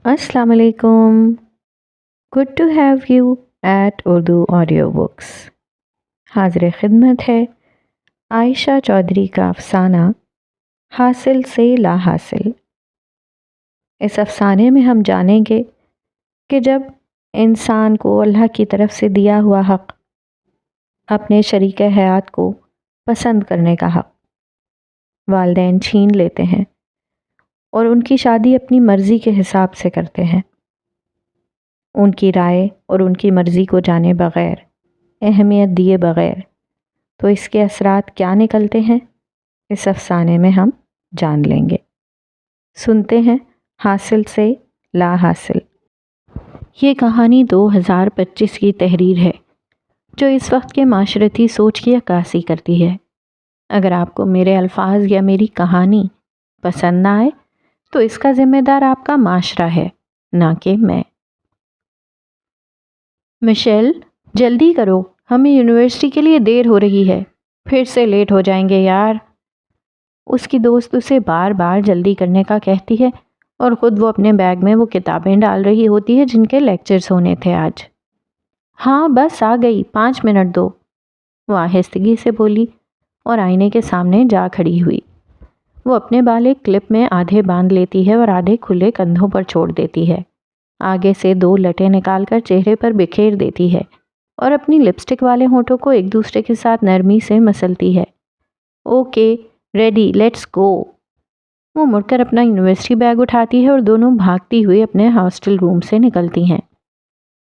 السلام علیکم. Good to have you at Urdu audio books. حاضر خدمت ہے عائشہ چودھری کا افسانہ حاصل سے لا حاصل. اس افسانے میں ہم جانیں گے کہ جب انسان کو اللہ کی طرف سے دیا ہوا حق، اپنے شریک حیات کو پسند کرنے کا حق، والدین چھین لیتے ہیں اور ان کی شادی اپنی مرضی کے حساب سے کرتے ہیں، ان کی رائے اور ان کی مرضی کو جانے بغیر، اہمیت دیے بغیر، تو اس کے اثرات کیا نکلتے ہیں اس افسانے میں ہم جان لیں گے. سنتے ہیں حاصل سے لا حاصل. یہ کہانی 2025 کی تحریر ہے جو اس وقت کے معاشرتی سوچ کی عکاسی کرتی ہے. اگر آپ کو میرے الفاظ یا میری کہانی پسند نہ آئے تو اس کا ذمہ دار آپ کا معاشرہ ہے، نہ کہ میں. مشیل، جلدی کرو، ہمیں یونیورسٹی کے لیے دیر ہو رہی ہے، پھر سے لیٹ ہو جائیں گے یار. اس کی دوست اسے بار بار جلدی کرنے کا کہتی ہے اور خود وہ اپنے بیگ میں وہ کتابیں ڈال رہی ہوتی ہے جن کے لیکچرز ہونے تھے آج. ہاں بس آ گئی، 5 منٹ دو، وہ آہستگی سے بولی اور آئینے کے سامنے جا کھڑی ہوئی. وہ اپنے بال ایک کلپ میں آدھے باندھ لیتی ہے اور آدھے کھلے کندھوں پر چھوڑ دیتی ہے. آگے سے 2 لٹیں نکال کر چہرے پر بکھیر دیتی ہے اور اپنی لپسٹک والے ہونٹوں کو ایک دوسرے کے ساتھ نرمی سے مسلتی ہے. Okay ready, let's go. وہ مڑ کر اپنا یونیورسٹی بیگ اٹھاتی ہے اور دونوں بھاگتی ہوئی اپنے ہاسٹل روم سے نکلتی ہیں.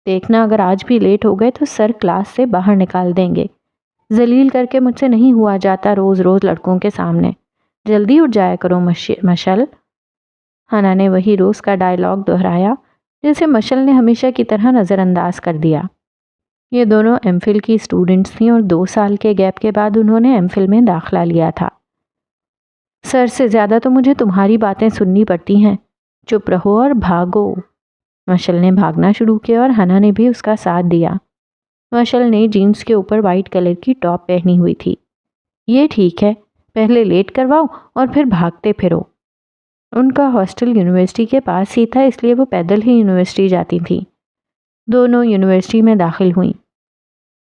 دیکھنا اگر آج بھی لیٹ ہو گئے تو سر کلاس سے باہر نکال دیں گے. ذلیل کر کے مجھ سے نہیں ہوا جاتا روز روز لڑکوں کے سامنے. جلدی اٹھ جایا کرو مشل. ہنا نے وہی روز کا ڈائلاگ دہرایا جسے مشل نے ہمیشہ کی طرح نظر انداز کر دیا. یہ دونوں ایم فل کی اسٹوڈنٹس تھیں اور 2 سال کے گیپ کے بعد انہوں نے ایم فل میں داخلہ لیا تھا. سر سے زیادہ تو مجھے تمہاری باتیں سننی پڑتی ہیں. چپ رہو اور بھاگو. مشل نے بھاگنا شروع کیا اور ہنا نے بھی اس کا ساتھ دیا. مشل نے جینس کے اوپر وائٹ کلر کی ٹاپ پہنی ہوئی تھی. یہ ٹھیک ہے، پہلے لیٹ کرواؤ اور پھر بھاگتے پھرو. ان کا ہاسٹل یونیورسٹی کے پاس ہی تھا، اس لیے وہ پیدل ہی یونیورسٹی جاتی تھیں. دونوں یونیورسٹی میں داخل ہوئیں.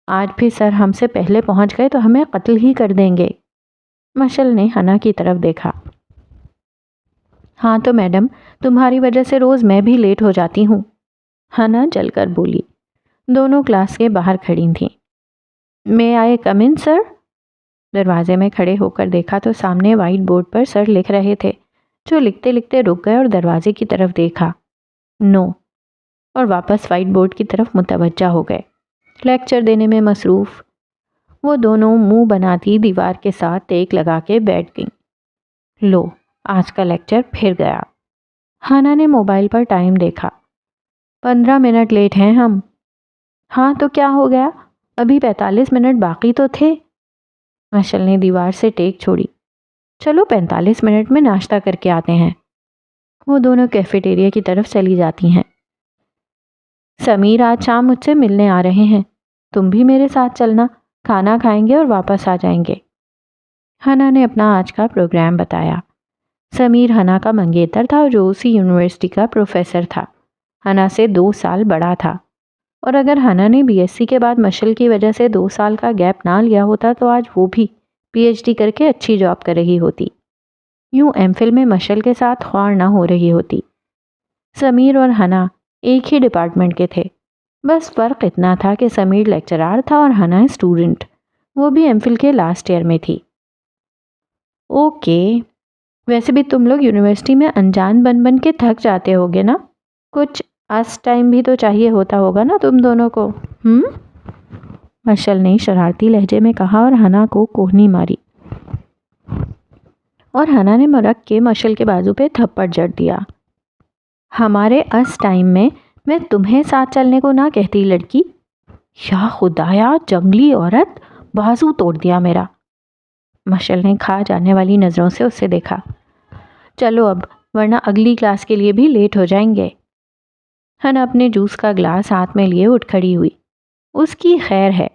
آج بھی سر ہم سے پہلے پہنچ گئے تو ہمیں قتل ہی کر دیں گے. مشل نے ہنا کی طرف دیکھا. ہاں تو میڈم، تمہاری وجہ سے روز میں بھی لیٹ ہو جاتی ہوں، ہنا جل کر بولی. دونوں کلاس کے باہر کھڑی تھیں. میں آئے کم ان سر؟ دروازے میں کھڑے ہو کر دیکھا تو سامنے وائٹ بورڈ پر سر لکھ رہے تھے، جو لکھتے لکھتے رک گئے اور دروازے کی طرف دیکھا. نو، اور واپس وائٹ بورڈ کی طرف متوجہ ہو گئے. لیکچر دینے میں مصروف وہ دونوں منہ بناتی دیوار کے ساتھ ٹیک لگا کے بیٹھ گئیں. لو، آج کا لیکچر پھر گیا. ہنا نے موبائل پر ٹائم دیکھا. 15 منٹ لیٹ ہیں ہم. ہاں تو کیا ہو گیا، ابھی 45 منٹ باقی تو تھے. مشل نے دیوار سے ٹیک چھوڑی. چلو 45 منٹ میں ناشتہ کر کے آتے ہیں. وہ دونوں کیفیٹیریا کی طرف چلی جاتی ہیں. سمیر آج شام مجھ سے ملنے آ رہے ہیں، تم بھی میرے ساتھ چلنا، کھانا کھائیں گے اور واپس آ جائیں گے. ہنا نے اپنا آج کا پروگرام بتایا. سمیر ہنا کا منگیتر تھا جو اسی یونیورسٹی کا پروفیسر تھا. ہنا سے 2 سال بڑا تھا، اور اگر ہنا نے بی ایس سی کے بعد مشل کی وجہ سے 2 سال کا گیپ نہ لیا ہوتا تو آج وہ بھی پی ایچ ڈی کر کے اچھی جاب کر رہی ہوتی. یوں ایم فل میں مشل کے ساتھ خوار نہ ہو رہی ہوتی. سمیر اور ہنا ایک ہی ڈپارٹمنٹ کے تھے، بس فرق اتنا تھا کہ سمیر لیکچرار تھا اور ہنا اسٹوڈنٹ، وہ بھی ایم فل کے لاسٹ ایئر میں تھی. اوکے، ویسے بھی تم لوگ یونیورسٹی میں انجان بن بن کے تھک جاتے ہوگے نا، کچھ اس ٹائم بھی تو چاہیے ہوتا ہوگا نا تم دونوں کو. مشل نے شرارتی لہجے میں کہا اور ہنا کو کوہنی ماری، اور ہنا نے مرک کے مشل کے بازو پہ تھپڑ جڑ دیا. ہمارے اس ٹائم میں تمہیں ساتھ چلنے کو نہ کہتی لڑکی. یا خدایا، جنگلی عورت، بازو توڑ دیا میرا. مشل نے کھا جانے والی نظروں سے اسے دیکھا. چلو اب، ورنہ اگلی کلاس کے لیے بھی لیٹ ہو جائیں گے. ہنا اپنے جوس کا گلاس ہاتھ میں لیے اٹھ کھڑی ہوئی. اس کی خیر ہے،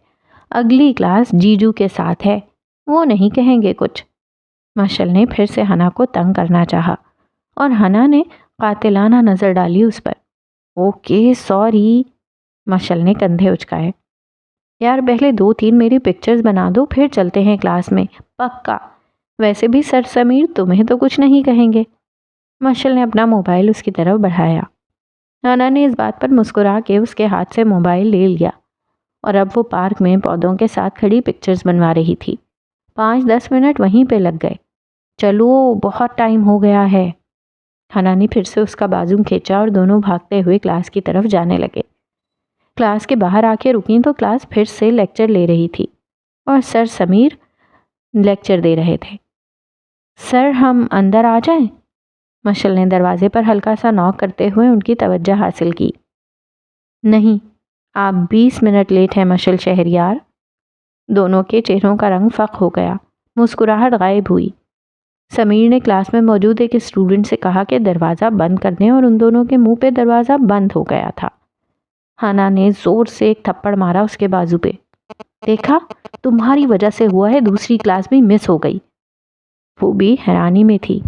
اگلی کلاس جیجو کے ساتھ ہے، وہ نہیں کہیں گے کچھ. مشل نے پھر سے ہنا کو تنگ کرنا چاہا اور ہنا نے قاتلانہ نظر ڈالی اس پر۔ اوکے سوری، مشعل نے کندھے اچکائے۔ یار پہلے 2-3 میری پکچرز بنا دو پھر چلتے ہیں کلاس میں، پکا۔ ویسے بھی سر سمیر تمہیں تو کچھ نہیں کہیں گے۔ مشعل نے اپنا موبائل اس کی طرف بڑھایا۔ ہنا نے اس بات پر مسکرا کے اس کے ہاتھ سے موبائل لے لیا اور اب وہ پارک میں پودوں کے ساتھ کھڑی پکچرز بنوا رہی تھی۔ 5-10 منٹ وہیں پہ لگ گئے۔ چلو بہت ٹائم ہو گیا ہے۔ ہنا نے پھر سے اس کا بازو کھینچا اور دونوں بھاگتے ہوئے کلاس کی طرف جانے لگے۔ کلاس کے باہر آ کے رکیں تو کلاس پھر سے لیکچر لے رہی تھی اور سر سمیر لیکچر دے رہے تھے۔ سر ہم اندر آ جائیں؟ مشعل نے دروازے پر ہلکا سا ناک کرتے ہوئے ان کی توجہ حاصل کی۔ نہیں، آپ 20 منٹ لیٹ ہیں مشعل شہریار۔ دونوں کے چہروں کا رنگ فق ہو گیا، مسکراہٹ غائب ہوئی۔ سمیر نے کلاس میں موجود ایک اسٹوڈنٹ سے کہا کہ دروازہ بند کر دیں اور ان دونوں کے منہ پہ دروازہ بند ہو گیا تھا۔ ہنا نے زور سے ایک تھپڑ مارا اس کے بازو پہ۔ دیکھا، تمہاری وجہ سے ہوا ہے دوسری کلاس بھی مس ہو گئی۔ وہ بھی حیرانی میں تھی۔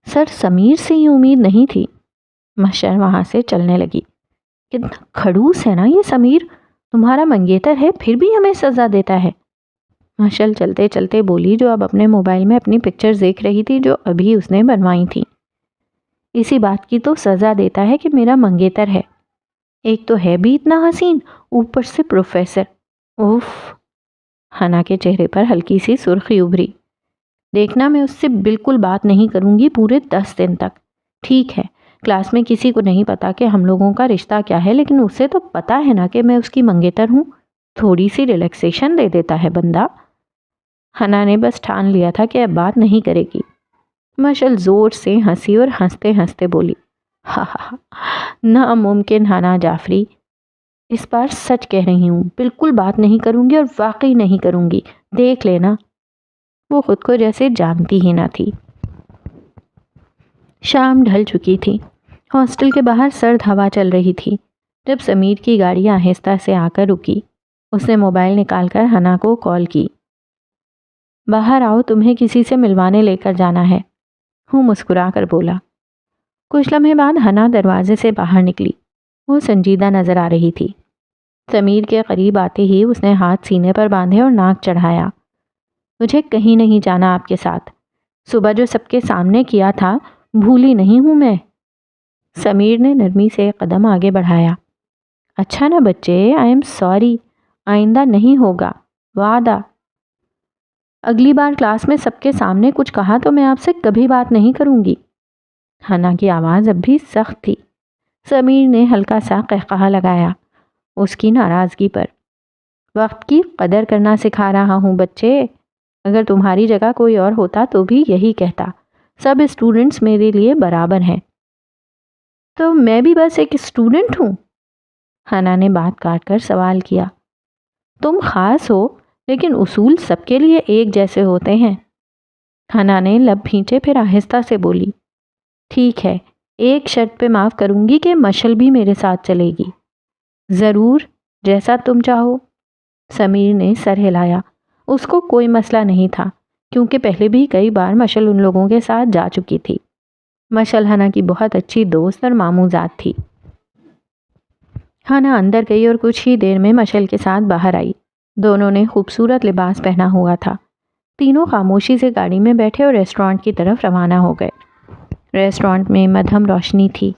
سر سمیر سے یہ امید نہیں تھی۔ مشعل وہاں سے چلنے لگی۔ کتنا کھڑوس ہے نا یہ سمیر، تمہارا منگیتر ہے پھر بھی ہمیں سزا دیتا ہے۔ مشعل چلتے چلتے بولی، جو اب اپنے موبائل میں اپنی پکچرز دیکھ رہی تھی جو ابھی اس نے بنوائی تھی۔ اسی بات کی تو سزا دیتا ہے کہ میرا منگیتر ہے، ایک تو ہے بھی اتنا حسین، اوپر سے پروفیسر۔ اوف، ہنا کے چہرے پر ہلکی سی سرخی ابھری۔ دیکھنا میں اس سے بالکل بات نہیں کروں گی پورے 10 دن تک۔ ٹھیک ہے، کلاس میں کسی کو نہیں پتا کہ ہم لوگوں کا رشتہ کیا ہے، لیکن اسے تو پتا ہے نا کہ میں اس کی منگیتر ہوں۔ تھوڑی سی ریلیکسیشن دے دیتا ہے بندہ۔ ہنا نے بس ٹھان لیا تھا کہ اب بات نہیں کرے گی۔ مشعل زور سے ہنسی اور ہنستے ہنستے بولی، ہا ہا ہا، ناممکن ہنا جعفری، اس بار سچ کہہ رہی ہوں، بالکل بات نہیں کروں گی اور واقعی نہیں کروں گی، دیکھ لینا۔ وہ خود کو جیسے جانتی ہی نہ تھی۔ شام ڈھل چکی تھی۔ ہاسٹل کے باہر سرد ہوا چل رہی تھی۔ جب سمیر کی گاڑی آہستہ سے آ کر رکی، اس نے موبائل نکال کر ہنا کو کال کی۔ باہر آؤ، تمہیں کسی سے ملوانے لے کر جانا ہے، وہ مسکرا کر بولا۔ کچھ لمحے بعد ہنا دروازے سے باہر نکلی۔ وہ سنجیدہ نظر آ رہی تھی۔ سمیر کے قریب آتے ہی اس نے ہاتھ سینے پر باندھے اور ناک چڑھایا۔ مجھے کہیں نہیں جانا آپ کے ساتھ، صبح جو سب کے سامنے کیا تھا بھولی نہیں ہوں میں۔ سمیر نے نرمی سے قدم آگے بڑھایا۔ اچھا نا بچے، آئی ایم سوری، آئندہ نہیں ہوگا، وعدہ۔ اگلی بار کلاس میں سب کے سامنے کچھ کہا تو میں آپ سے کبھی بات نہیں کروں گی۔ ہنا کی آواز اب بھی سخت تھی۔ سمیر نے ہلکا سا قہقہا لگایا اس کی ناراضگی پر۔ وقت کی قدر کرنا سکھا رہا ہوں بچے، اگر تمہاری جگہ کوئی اور ہوتا تو بھی یہی کہتا، سب اسٹوڈنٹس میرے لیے برابر ہیں۔ تو میں بھی بس ایک اسٹوڈنٹ ہوں؟ ہنا نے بات کاٹ کر سوال کیا۔ تم خاص ہو، لیکن اصول سب کے لیے ایک جیسے ہوتے ہیں۔ ہنا نے لب بھینچے پھر آہستہ سے بولی، ٹھیک ہے، ایک شرط پہ معاف کروں گی کہ مشعل بھی میرے ساتھ چلے گی۔ ضرور، جیسا تم چاہو۔ سمیر نے سر ہلایا۔ اس کو کوئی مسئلہ نہیں تھا، کیونکہ پہلے بھی کئی بار مشعل ان لوگوں کے ساتھ جا چکی تھی۔ مشعل ہنا کی بہت اچھی دوست اور ماموں ذات تھی۔ ہنا اندر گئی اور کچھ ہی دیر میں مشعل کے ساتھ باہر آئی۔ دونوں نے خوبصورت لباس پہنا ہوا تھا۔ تینوں خاموشی سے گاڑی میں بیٹھے اور ریسٹورانٹ کی طرف روانہ ہو گئے۔ ریسٹورانٹ میں مدھم روشنی تھی،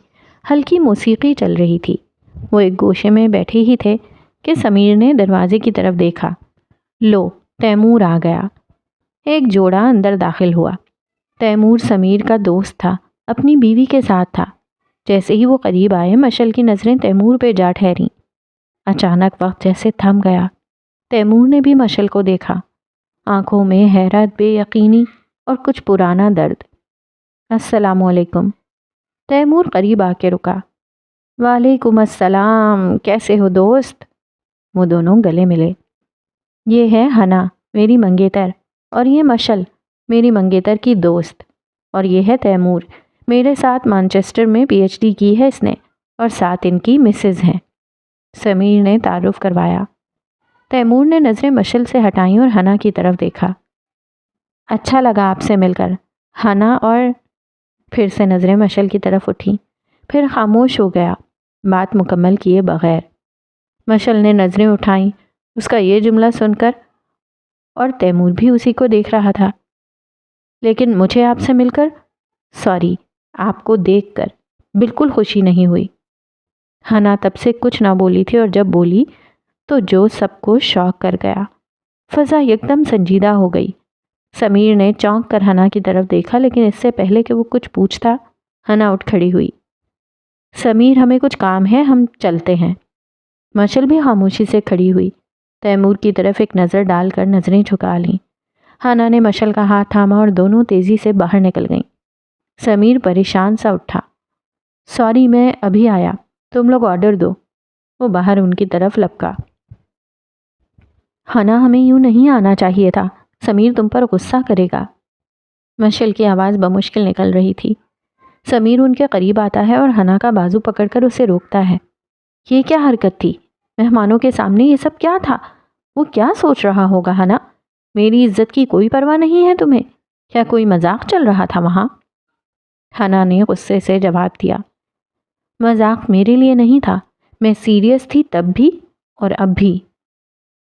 ہلکی موسیقی چل رہی تھی۔ وہ ایک گوشے میں بیٹھے ہی تھے کہ سمیر نے دروازے کی طرف دیکھا۔ لو، تیمور آ گیا۔ ایک جوڑا اندر داخل ہوا۔ تیمور سمیر کا دوست تھا، اپنی بیوی کے ساتھ تھا۔ جیسے ہی وہ قریب آئے، مشعل کی نظریں تیمور پہ جا ٹھہریں۔ اچانک وقت جیسے تھم گیا۔ تیمور نے بھی مشعل کو دیکھا، آنکھوں میں حیرت، بے یقینی اور کچھ پرانا درد۔ السلام علیکم۔ تیمور قریب آ کے رکا۔ وعلیکم السلام، کیسے ہو دوست؟ وہ دونوں گلے ملے۔ یہ ہے ہنا، میری منگیتر، اور یہ مشعل، میری منگیتر کی دوست، اور یہ ہے تیمور، میرے ساتھ مانچسٹر میں پی ایچ ڈی کی ہے اس نے، اور ساتھ ان کی مسز ہیں۔ سمیر نے تعارف کروایا۔ تیمور نے نظریں مشعل سے ہٹائیں اور ہنا کی طرف دیکھا۔ اچھا لگا آپ سے مل کر، ہنا، اور پھر سے نظریں مشل کی طرف اٹھیں، پھر خاموش ہو گیا بات مکمل کیے بغیر۔ مشل نے نظریں اٹھائیں اس کا یہ جملہ سن کر، اور تیمور بھی اسی کو دیکھ رہا تھا۔ لیکن مجھے آپ سے مل کر، سوری، آپ کو دیکھ کر بالکل خوشی نہیں ہوئی۔ ہنا تب سے کچھ نہ بولی تھی، اور جب بولی تو جو سب کو شوق کر گیا۔ فضا یکدم سنجیدہ ہو گئی۔ سمیر نے چونک کر ہنا کی طرف دیکھا، لیکن اس سے پہلے کہ وہ کچھ پوچھتا، ہنا اٹھ کھڑی ہوئی۔ سمیر، ہمیں کچھ کام ہے، ہم چلتے ہیں۔ مشل بھی خاموشی سے کھڑی ہوئی، تیمور کی طرف ایک نظر ڈال کر نظریں جھکا لیں۔ ہنا نے مشل کا ہاتھ تھاما اور دونوں تیزی سے باہر نکل گئیں۔ سمیر پریشان سا اٹھا۔ سوری، میں ابھی آیا، تم لوگ آرڈر دو۔ وہ باہر ان کی طرف لپکا۔ ہنا، ہمیں یوں نہیں آنا چاہیے تھا، سمیر تم پر غصہ کرے گا۔ مشل کی آواز بمشکل نکل رہی تھی۔ سمیر ان کے قریب آتا ہے اور ہنا کا بازو پکڑ کر اسے روکتا ہے۔ یہ کیا حرکت تھی؟ مہمانوں کے سامنے یہ سب کیا تھا؟ وہ کیا سوچ رہا ہوگا ہنا؟ میری عزت کی کوئی پرواہ نہیں ہے تمہیں؟ کیا کوئی مذاق چل رہا تھا وہاں؟ ہنا نے غصے سے جواب دیا، مذاق میرے لیے نہیں تھا، میں سیریس تھی تب بھی اور اب بھی۔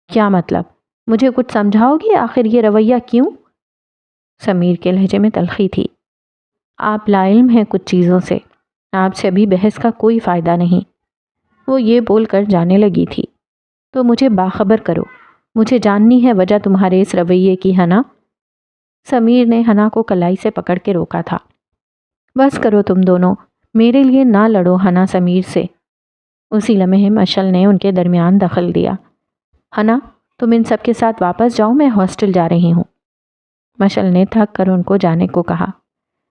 کیا مطلب؟ مجھے کچھ سمجھاؤ گی آخر یہ رویہ کیوں؟ سمیر کے لہجے میں تلخی تھی۔ آپ لا علم ہیں کچھ چیزوں سے، آپ سے ابھی بحث کا کوئی فائدہ نہیں۔ وہ یہ بول کر جانے لگی تھی۔ تو مجھے باخبر کرو، مجھے جاننی ہے وجہ تمہارے اس رویے کی، ہنا۔ سمیر نے ہنا کو کلائی سے پکڑ کے روکا تھا۔ بس کرو تم دونوں، میرے لیے نہ لڑو ہنا سمیر سے۔ اسی لمحے مشل نے ان کے درمیان دخل دیا۔ ہنا، تم ان سب کے ساتھ واپس جاؤ، میں ہاسٹل جا رہی ہوں۔ مشل نے تھک کر ان کو جانے کو کہا۔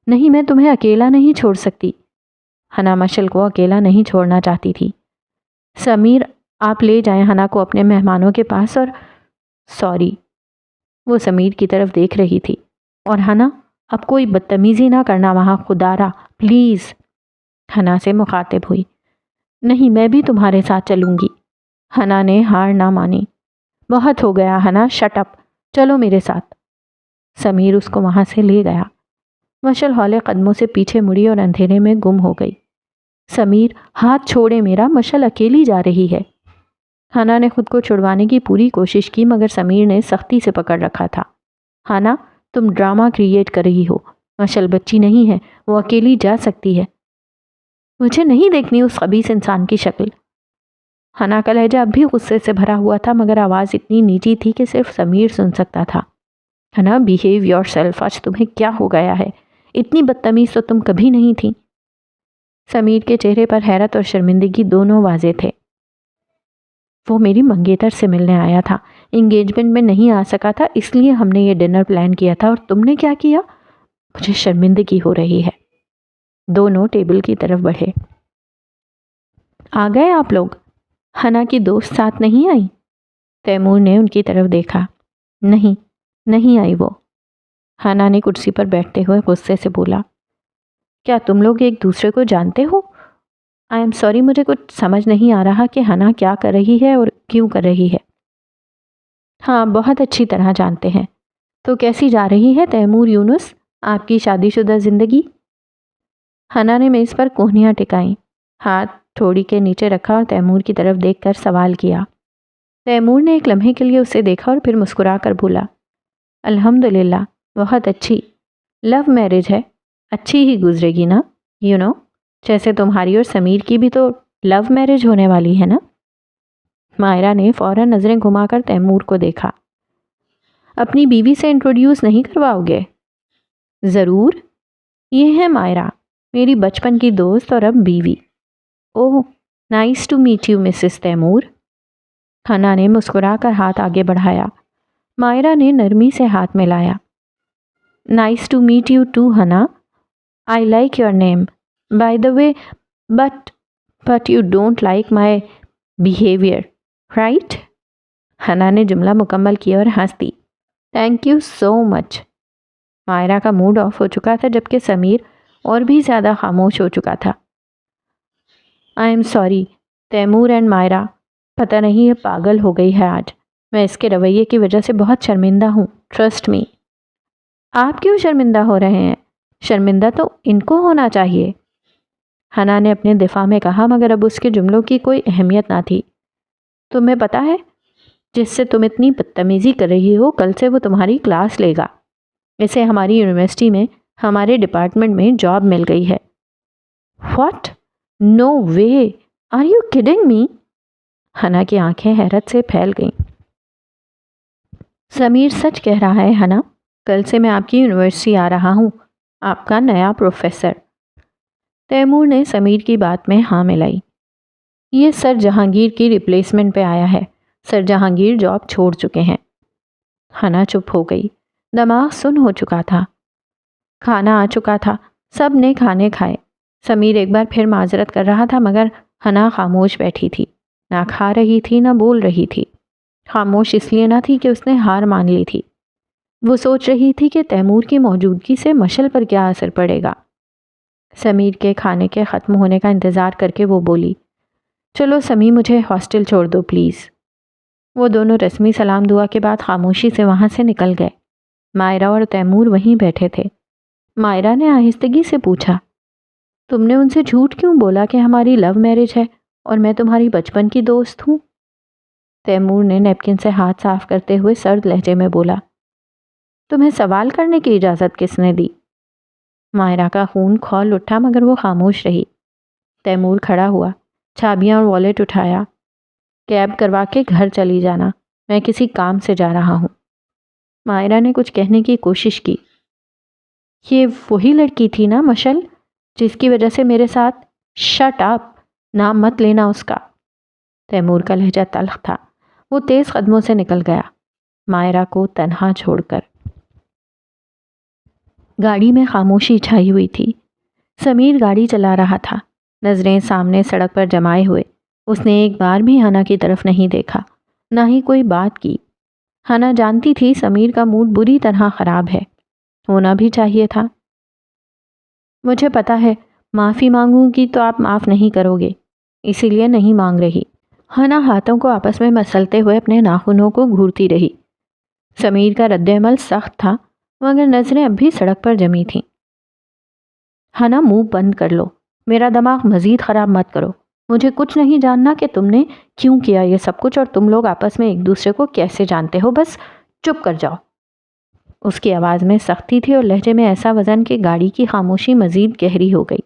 نہیں، میں تمہیں اکیلا نہیں چھوڑ سکتی۔ ہنا مشل کو اکیلا نہیں چھوڑنا چاہتی تھی۔ سمیر، آپ لے جائیں ہنا کو اپنے مہمانوں کے پاس، اور سوری، وہ سمیر کی طرف دیکھ رہی تھی، اور ہنا اب کوئی بدتمیزی نہ کرنا وہاں، خدارا پلیز۔ ہنا سے مخاطب ہوئی۔ نہیں، میں بھی تمہارے ساتھ چلوں گی۔ ہنا نے ہار نہ مانی۔ بہت ہو گیا ہنا، شٹ اپ، چلو میرے ساتھ۔ سمیر اس کو وہاں سے لے گیا۔ مشل ہولے قدموں سے پیچھے مڑی اور اندھیرے میں گم ہو گئی۔ سمیر، ہاتھ چھوڑے میرا، مشل اکیلی جا رہی ہے۔ ہنا نے خود کو چھڑوانے کی پوری کوشش کی، مگر سمیر نے سختی سے پکڑ رکھا تھا۔ ہنا، تم ڈرامہ کریٹ کر رہی ہو، مشل بچی نہیں ہے، وہ اکیلی جا سکتی ہے۔ مجھے نہیں دیکھنی اس خبیث انسان کی شکل۔ ہنا کا لہجہ اب بھی غصے سے بھرا ہوا تھا، مگر آواز اتنی نیچی تھی کہ صرف سمیر سن سکتا تھا۔ ہنا، بیہیو یور سیلف، آج تمہیں کیا ہو گیا ہے؟ اتنی بدتمیز تو تم کبھی نہیں تھی۔ سمیر کے چہرے پر حیرت اور شرمندگی دونوں واضح تھے۔ وہ میری منگیتر سے ملنے آیا تھا، انگیجمنٹ میں نہیں آ سکا تھا، اس لیے ہم نے یہ ڈنر پلان کیا تھا، اور تم نے کیا کیا؟ مجھے شرمندگی ہو رہی ہے۔ دونوں ٹیبل کی طرف بڑھے۔ آ گئے آپ لوگ؟ ہنا کی دوست ساتھ نہیں آئی؟ تیمور نے ان کی طرف دیکھا۔ نہیں آئی وہ۔ ہنا نے کرسی پر بیٹھتے ہوئے غصے سے بولا۔ کیا تم لوگ ایک دوسرے کو جانتے ہو؟ آئی ایم سوری، مجھے کچھ سمجھ نہیں آ رہا کہ ہنا کیا کر رہی ہے اور کیوں کر رہی ہے۔ ہاں، بہت اچھی طرح جانتے ہیں۔ تو کیسی جا رہی ہے تیمور یونس آپ کی شادی شدہ زندگی؟ ہنا نے میز پر کوہنیاں ٹکائیں، ہاتھ تھوڑی کے نیچے رکھا اور تیمور کی طرف دیکھ کر سوال کیا۔ تیمور نے ایک لمحے کے لیے اسے دیکھا اور پھر مسکرا کر بولا، الحمدللہ، بہت اچھی۔ لو میرج ہے، اچھی ہی گزرے گی نا، یو نو، جیسے تمہاری اور سمیر کی بھی تو لو میرج ہونے والی ہے نا۔ مائرہ نے فوراً نظریں گھما کر تیمور کو دیکھا۔ اپنی بیوی سے انٹروڈیوس نہیں کرواؤ گے؟ ضرور، یہ ہے مائرہ، میری بچپن کی دوست اور اب بیوی۔ Oh, nice to meet you Mrs Taimur. Hina نے مسکرا کر ہاتھ آگے بڑھایا۔ مائرہ نے نرمی سے ہاتھ ملایا۔ Nice to meet you too Hina, I like your name, by the way, but you don't like my behaviour, right? Hina نے جملہ مکمل کیا اور ہنس دی۔ Thank you so much. Maira کا موڈ آف ہو چکا تھا، جبکہ سمیر اور بھی زیادہ خاموش ہو چکا تھا۔ I am sorry Taimur and Maira, پتہ نہیں یہ پاگل ہو گئی ہے آج، میں اس کے رویے کی وجہ سے بہت شرمندہ ہوں، ٹرسٹ می۔ آپ کیوں شرمندہ ہو رہے ہیں؟ شرمندہ تو ان کو ہونا چاہیے۔ حنا نے اپنے دفاع میں کہا، مگر اب اس کے جملوں کی کوئی اہمیت نہ تھی۔ تمہیں پتا ہے جس سے تم اتنی بدتمیزی کر رہی ہو، کل سے وہ تمہاری کلاس لے گا۔ اسے ہماری یونیورسٹی میں ہمارے ڈپارٹمنٹ میں جاب مل گئی ہے۔ What? No way, are you kidding me? Hina کی آنکھیں حیرت سے پھیل گئیں۔ سمیر سچ کہہ رہا ہے حنا، کل سے میں آپ کی یونیورسٹی آ رہا ہوں، آپ کا نیا پروفیسر۔ تیمور نے سمیر کی بات میں ہاں ملائی۔ یہ سر جہانگیر کی ریپلیسمنٹ پہ آیا ہے، سر جہانگیر جاب چھوڑ چکے ہیں۔ حنا چپ ہو گئی، دماغ سن ہو چکا تھا۔ کھانا آ چکا تھا، سب نے کھانے کھائے۔ سمیر ایک بار پھر معذرت کر رہا تھا، مگر حنا خاموش بیٹھی تھی، نہ کھا رہی تھی نہ بول رہی تھی۔ خاموش اس لیے نہ تھی کہ اس نے ہار مان لی تھی، وہ سوچ رہی تھی کہ تیمور کی موجودگی سے مشل پر کیا اثر پڑے گا۔ سمیر کے کھانے کے ختم ہونے کا انتظار کر کے وہ بولی، چلو سمی، مجھے ہاسٹل چھوڑ دو پلیز۔ وہ دونوں رسمی سلام دعا کے بعد خاموشی سے وہاں سے نکل گئے۔ مائرہ اور تیمور وہیں بیٹھے تھے۔ مائرہ نے آہستگی سے پوچھا، تم نے ان سے جھوٹ کیوں بولا کہ ہماری لو میرج ہے اور میں تمہاری بچپن کی دوست ہوں؟ تیمور نے نیپکن سے ہاتھ صاف کرتے ہوئے سرد لہجے میں بولا، تمہیں سوال کرنے کی اجازت کس نے دی؟ مائرہ کا خون کھول اٹھا، مگر وہ خاموش رہی۔ تیمور کھڑا ہوا، چابیاں اور والیٹ اٹھایا، کیب کروا کے گھر چلی جانا، میں کسی کام سے جا رہا ہوں۔ مائرہ نے کچھ کہنے کی کوشش کی۔ یہ وہی لڑکی تھی نا مشل، جس کی وجہ سے میرے ساتھ؟ شٹ اپ، نام مت لینا اس کا۔ تیمور کا لہجہ تلخ تھا، وہ تیز قدموں سے نکل گیا، مائرہ کو تنہا چھوڑ کر۔ گاڑی میں خاموشی چھائی ہوئی تھی۔ سمیر گاڑی چلا رہا تھا، نظریں سامنے سڑک پر جمائے ہوئے۔ اس نے ایک بار بھی حنا کی طرف نہیں دیکھا، نہ ہی کوئی بات کی۔ حنا جانتی تھی سمیر کا موڈ بری طرح خراب ہے، ہونا بھی چاہیے تھا۔ مجھے پتا ہے معافی مانگوں گی تو آپ معاف نہیں کرو گے، اسی لیے نہیں مانگ رہی۔ حنا ہاتھوں کو آپس میں مسلتے ہوئے اپنے ناخنوں کو گھورتی رہی۔ سمیر کا رد عمل سخت تھا، مگر نظریں اب بھی سڑک پر جمی تھیں۔ حنا، منہ بند کر لو، میرا دماغ مزید خراب مت کرو۔ مجھے کچھ نہیں جاننا کہ تم نے کیوں کیا یہ سب کچھ، اور تم لوگ آپس میں ایک دوسرے کو کیسے جانتے ہو، بس چپ کر جاؤ۔ اس کی آواز میں سختی تھی اور لہجے میں ایسا وزن کہ گاڑی کی خاموشی مزید گہری ہو گئی۔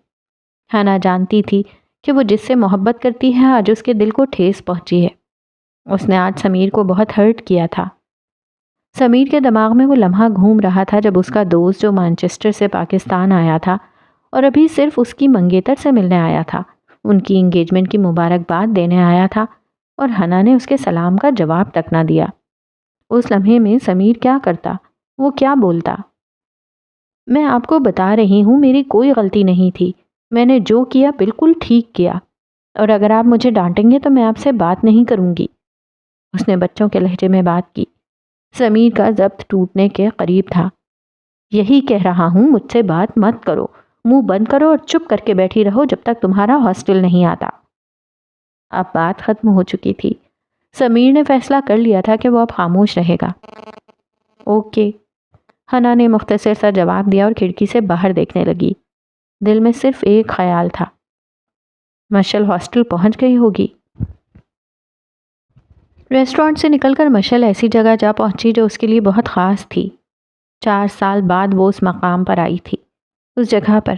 حنا جانتی تھی کہ وہ جس سے محبت کرتی ہے آج اس کے دل کو ٹھیس پہنچی ہے۔ اس نے آج سمیر کو بہت ہرٹ کیا تھا۔ سمیر کے دماغ میں وہ لمحہ گھوم رہا تھا جب اس کا دوست جو مانچسٹر سے پاکستان آیا تھا اور ابھی صرف اس کی منگیتر سے ملنے آیا تھا، ان کی انگیجمنٹ کی مبارکباد دینے آیا تھا، اور حنا نے اس کے سلام کا جواب تک نہ دیا۔ اس لمحے میں سمیر کیا کرتا، وہ کیا بولتا؟ میں آپ کو بتا رہی ہوں میری کوئی غلطی نہیں تھی، میں نے جو کیا بالکل ٹھیک کیا، اور اگر آپ مجھے ڈانٹیں گے تو میں آپ سے بات نہیں کروں گی۔ اس نے بچوں کے لہجے میں بات کی۔ سمیر کا ضبط ٹوٹنے کے قریب تھا۔ یہی کہہ رہا ہوں، مجھ سے بات مت کرو، منہ بند کرو اور چپ کر کے بیٹھی رہو جب تک تمہارا ہاسٹل نہیں آتا۔ اب بات ختم ہو چکی تھی۔ سمیر نے فیصلہ کر لیا تھا کہ وہ اب خاموش رہے گا۔ اوکے، حنا نے مختصر سا جواب دیا اور کھڑکی سے باہر دیکھنے لگی۔ دل میں صرف ایک خیال تھا، مشل ہاسٹل پہنچ گئی ہوگی۔ ریسٹورانٹ سے نکل کر مشل ایسی جگہ جا پہنچی جو اس کے لیے بہت خاص تھی۔ 4 سال بعد وہ اس مقام پر آئی تھی، اس جگہ پر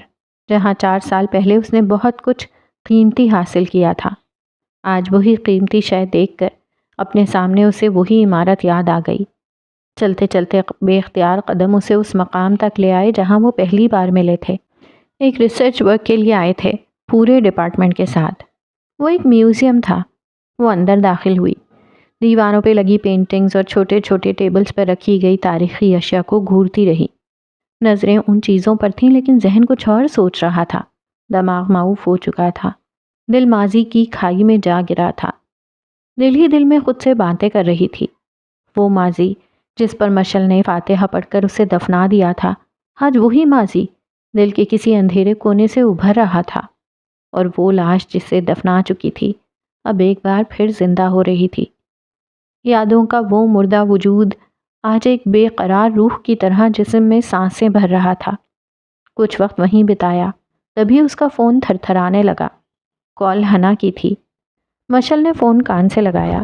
جہاں 4 سال پہلے اس نے بہت کچھ قیمتی حاصل کیا تھا۔ آج وہی قیمتی شے دیکھ کر اپنے سامنے اسے وہی عمارت یاد آ گئی۔ چلتے چلتے بے اختیار قدم اسے اس مقام تک لے آئے جہاں وہ پہلی بار ملے تھے۔ ایک ریسرچ ورک کے لیے آئے تھے، پورے ڈپارٹمنٹ کے ساتھ۔ وہ ایک میوزیم تھا۔ وہ اندر داخل ہوئی، دیواروں پہ لگی پینٹنگز اور چھوٹے چھوٹے ٹیبلز پر رکھی گئی تاریخی اشیاء کو گھورتی رہی۔ نظریں ان چیزوں پر تھیں لیکن ذہن کچھ اور سوچ رہا تھا۔ دماغ معوف ہو چکا تھا، دل ماضی کی کھائی میں جا گرا تھا۔ دل ہی دل میں خود سے باتیں کر رہی تھی۔ وہ ماضی جس پر مشل نے فاتحہ پڑھ کر اسے دفنا دیا تھا، آج وہی ماضی دل کے کسی اندھیرے کونے سے ابھر رہا تھا، اور وہ لاش جسے دفنا چکی تھی اب ایک بار پھر زندہ ہو رہی تھی۔ یادوں کا وہ مردہ وجود آج ایک بے قرار روح کی طرح جسم میں سانسیں بھر رہا تھا۔ کچھ وقت وہیں بتایا، تبھی اس کا فون تھر تھرانے لگا۔ کال ہنا کی تھی۔ مشل نے فون کان سے لگایا۔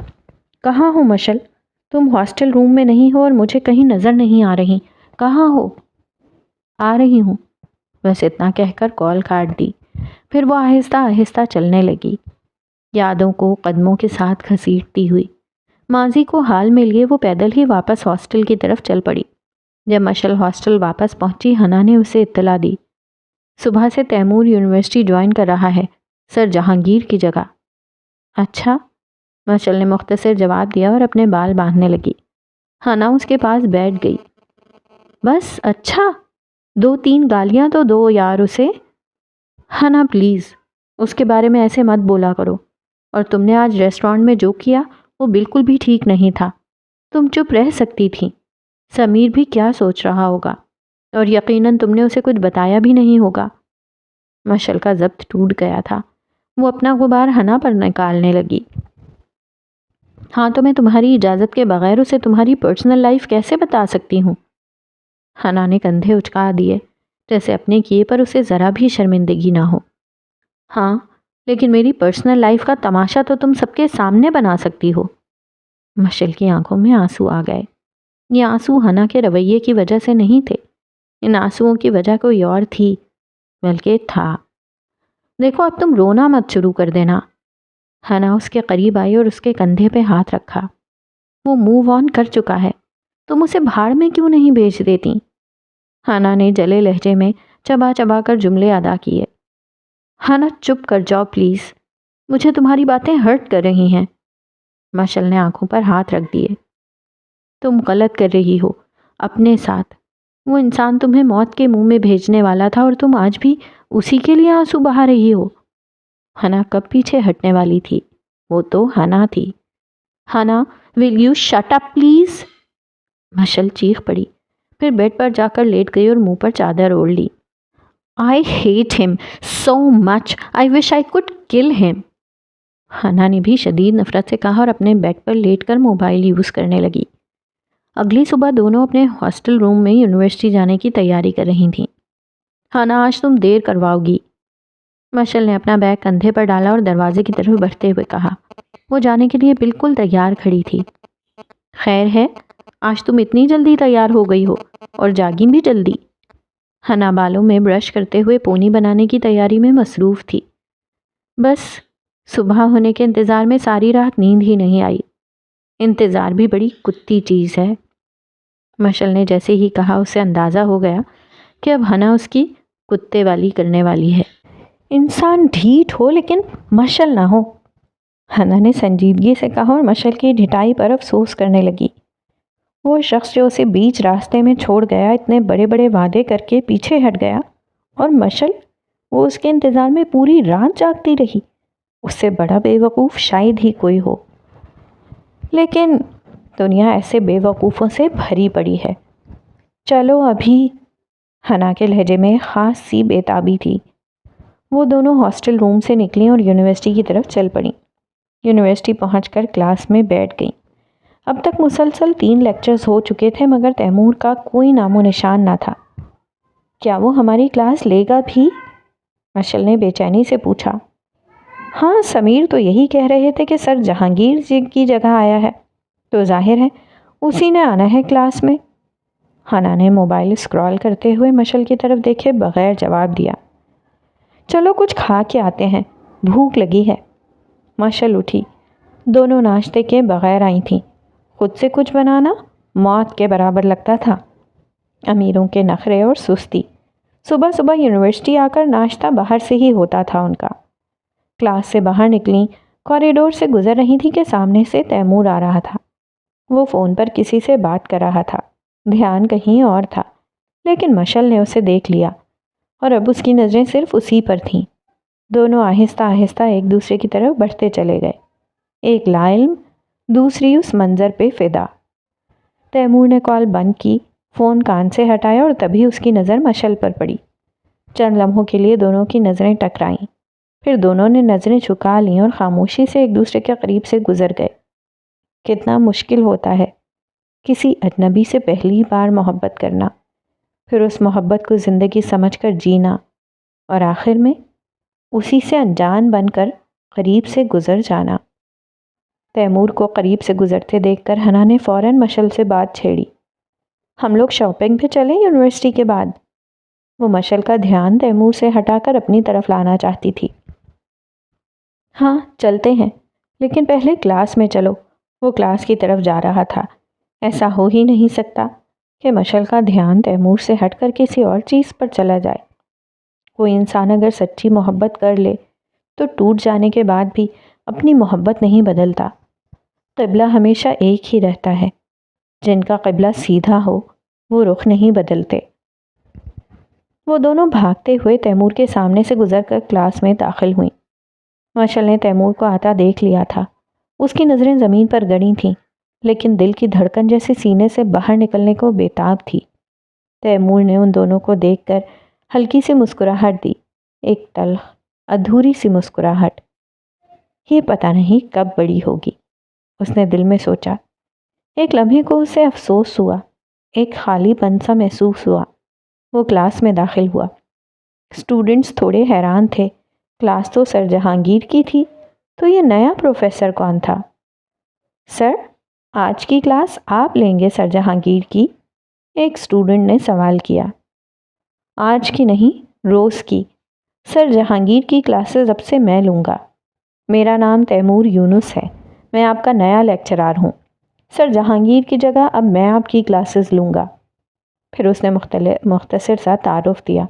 کہاں ہو مشل؟ تم ہاسٹل روم میں نہیں ہو اور مجھے کہیں نظر نہیں آ رہی، کہاں ہو؟ آ رہی ہوں، بس اتنا کہہ کر کال کاٹ دی۔ پھر وہ آہستہ آہستہ چلنے لگی، یادوں کو قدموں کے ساتھ گھسیٹتی ہوئی۔ ماضی کو حال میں لیے وہ پیدل ہی واپس ہاسٹل کی طرف چل پڑی۔ جب مشل ہاسٹل واپس پہنچی، ہنا نے اسے اطلاع دی، صبح سے تیمور یونیورسٹی جوائن کر رہا ہے، سر جہانگیر کی جگہ۔ اچھا، مشل نے مختصر جواب دیا اور اپنے بال باندھنے لگی۔ ہنا اس کے پاس بیٹھ گئی۔ بس اچھا، 2-3 گالیاں تو دو یار اسے۔ ہنا پلیز، اس کے بارے میں ایسے مت بولا کرو، اور تم نے آج ریسٹورانٹ میں جو کیا وہ بالکل بھی ٹھیک نہیں تھا۔ تم چپ رہ سکتی تھی، سمیر بھی کیا سوچ رہا ہوگا، اور یقیناً تم نے اسے کچھ بتایا بھی نہیں ہوگا۔ مشل کا ضبط ٹوٹ گیا تھا، وہ اپنا غبار ہنا پر نکالنے لگی۔ ہاں تو میں تمہاری اجازت کے بغیر اسے تمہاری پرسنل لائف کیسے بتا سکتی ہوں؟ ہنا نے کندھے اچکا دیے، جیسے اپنے کیے پر اسے ذرا بھی شرمندگی نہ ہو۔ ہاں، لیکن میری پرسنل لائف کا تماشا تو تم سب کے سامنے بنا سکتی ہو۔ مشل کی آنکھوں میں آنسو آ گئے۔ یہ آنسو ہنا کے رویے کی وجہ سے نہیں تھے، ان آنسوؤں کی وجہ کوئی اور تھی، بلکہ تھا۔ دیکھو اب تم رونا مت شروع کر دینا۔ ہنا اس کے قریب آئی اور اس کے کندھے پہ ہاتھ رکھا۔ وہ موو آن کر چکا ہے، تم اسے بھاڑ میں کیوں نہیں بھیج دیتی؟ ہنا نے جلے لہجے میں چبا چبا کر جملے ادا کیے۔ ہنا چپ کر جاؤ پلیز، مجھے تمہاری باتیں ہرٹ کر رہی ہیں۔ مشل نے آنکھوں پر ہاتھ رکھ دیے۔ تم غلط کر رہی ہو اپنے ساتھ، وہ انسان تمہیں موت کے منہ میں بھیجنے والا تھا اور تم آج بھی اسی کے لیے آنسو بہا رہی ہو۔ ہنا کب پیچھے ہٹنے والی تھی، وہ تو ہنا تھی۔ Hina will you shut up please? Mishal چیخ پڑی، پھر بیڈ پر جا کر لیٹ گئی اور منہ پر چادر اوڑھ لی۔ I hate him so much. I wish I could kill him. ہنا نے بھی شدید نفرت سے کہا اور اپنے بیڈ پر لیٹ کر موبائل یوز کرنے لگی۔ اگلی صبح دونوں اپنے ہاسٹل روم میں یونیورسٹی جانے کی تیاری کر رہی تھیں۔ ہنا آج تم دیر کرواؤ گی، مشل نے اپنا بیگ کندھے پر ڈالا اور دروازے کی طرف بڑھتے ہوئے کہا۔ وہ جانے کے لیے بالکل تیار کھڑی تھی۔ خیر ہے، آج تم اتنی جلدی تیار ہو گئی ہو، اور جاگی بھی جلدی؟ ہنا بالوں میں برش کرتے ہوئے پونی بنانے کی تیاری میں مصروف تھی۔ بس صبح ہونے کے انتظار میں ساری رات نیند ہی نہیں آئی۔ انتظار بھی بڑی کتی چیز ہے۔ مشل نے جیسے ہی کہا اسے اندازہ ہو گیا کہ اب ہنا اس کی کتے والی کرنے والی ہے۔ انسان ڈھیٹ ہو لیکن مشل نہ ہو، ہنا نے سنجیدگی سے کہا اور مشل کی ڈھٹائی پر افسوس کرنے لگی۔ وہ شخص جو اسے بیچ راستے میں چھوڑ گیا، اتنے بڑے بڑے وعدے کر کے پیچھے ہٹ گیا، اور مشل وہ اس کے انتظار میں پوری رات جاگتی رہی۔ اس سے بڑا بے وقوف شاید ہی کوئی ہو، لیکن دنیا ایسے بے وقوفوں سے بھری پڑی ہے۔ چلو ابھی، ہنا کے لہجے میں خاص سی بےتابی تھی۔ وہ دونوں ہاسٹل روم سے نکلیں اور یونیورسٹی کی طرف چل پڑیں۔ یونیورسٹی پہنچ کر کلاس میں بیٹھ گئیں۔ اب تک مسلسل 3 لیکچرز ہو چکے تھے، مگر تیمور کا کوئی نام و نشان نہ تھا۔ کیا وہ ہماری کلاس لے گا بھی؟ مشل نے بے چینی سے پوچھا۔ ہاں، سمیر تو یہی کہہ رہے تھے کہ سر جہانگیر جی کی جگہ آیا ہے، تو ظاہر ہے اسی نے آنا ہے کلاس میں۔ ہنا نے موبائل اسکرال کرتے ہوئے مشل کی طرف دیکھے بغیر جواب دیا۔ چلو کچھ کھا کے آتے ہیں، بھوک لگی ہے۔ مشل اٹھی۔ دونوں ناشتے کے بغیر آئی تھیں۔ خود سے کچھ بنانا موت کے برابر لگتا تھا۔ امیروں کے نخرے اور سستی۔ صبح صبح یونیورسٹی آ کر ناشتہ باہر سے ہی ہوتا تھا ان کا۔ کلاس سے باہر نکلیں، کوریڈور سے گزر رہی تھی کہ سامنے سے تیمور آ رہا تھا۔ وہ فون پر کسی سے بات کر رہا تھا، دھیان کہیں اور تھا، لیکن مشل نے اسے دیکھ لیا، اور اب اس کی نظریں صرف اسی پر تھیں۔ دونوں آہستہ آہستہ ایک دوسرے کی طرف بڑھتے چلے گئے، ایک لا علم، دوسری اس منظر پہ فدا۔ تیمور نے کال بند کی، فون کان سے ہٹایا اور تبھی اس کی نظر مشل پر پڑی۔ چند لمحوں کے لیے دونوں کی نظریں ٹکرائیں، پھر دونوں نے نظریں جھکا لیں اور خاموشی سے ایک دوسرے کے قریب سے گزر گئے۔ کتنا مشکل ہوتا ہے کسی اجنبی سے پہلی بار محبت کرنا، پھر اس محبت کو زندگی سمجھ کر جینا، اور آخر میں اسی سے انجان بن کر قریب سے گزر جانا۔ تیمور کو قریب سے گزرتے دیکھ کر حنا نے فوراً مشل سے بات چھیڑی۔ ہم لوگ شاپنگ پہ چلیں یونیورسٹی کے بعد؟ وہ مشل کا دھیان تیمور سے ہٹا کر اپنی طرف لانا چاہتی تھی۔ ہاں چلتے ہیں، لیکن پہلے کلاس میں چلو۔ وہ کلاس کی طرف جا رہا تھا۔ ایسا ہو ہی نہیں سکتا کہ مشل کا دھیان تیمور سے ہٹ کر کسی اور چیز پر چلا جائے۔ کوئی انسان اگر سچی محبت کر لے تو ٹوٹ جانے کے بعد بھی اپنی محبت نہیں بدلتا۔ قبلہ ہمیشہ ایک ہی رہتا ہے۔ جن کا قبلہ سیدھا ہو وہ رخ نہیں بدلتے۔ وہ دونوں بھاگتے ہوئے تیمور کے سامنے سے گزر کر کلاس میں داخل ہوئیں۔ مشل نے تیمور کو آتا دیکھ لیا تھا۔ اس کی نظریں زمین پر گڑی تھیں، لیکن دل کی دھڑکن جیسے سینے سے باہر نکلنے کو بےتاب تھی۔ تیمور نے ان دونوں کو دیکھ کر ہلکی سی مسکراہٹ دی، ایک تلخ ادھوری سی مسکراہٹ۔ یہ پتہ نہیں کب بڑی ہوگی، اس نے دل میں سوچا۔ ایک لمحے کو اسے افسوس ہوا، ایک خالی پن سا محسوس ہوا۔ وہ کلاس میں داخل ہوا۔ اسٹوڈنٹس تھوڑے حیران تھے۔ کلاس تو سر جہانگیر کی تھی، تو یہ نیا پروفیسر کون تھا؟ سر، آج کی کلاس آپ لیں گے سر جہانگیر کی؟ ایک اسٹوڈنٹ نے سوال کیا۔ آج کی نہیں، روز کی۔ سر جہانگیر کی کلاسز اب سے میں لوں گا۔ میرا نام تیمور یونس ہے، میں آپ کا نیا لیکچرار ہوں۔ سر جہانگیر کی جگہ اب میں آپ کی کلاسز لوں گا۔ پھر اس نے مختصر سا تعارف دیا۔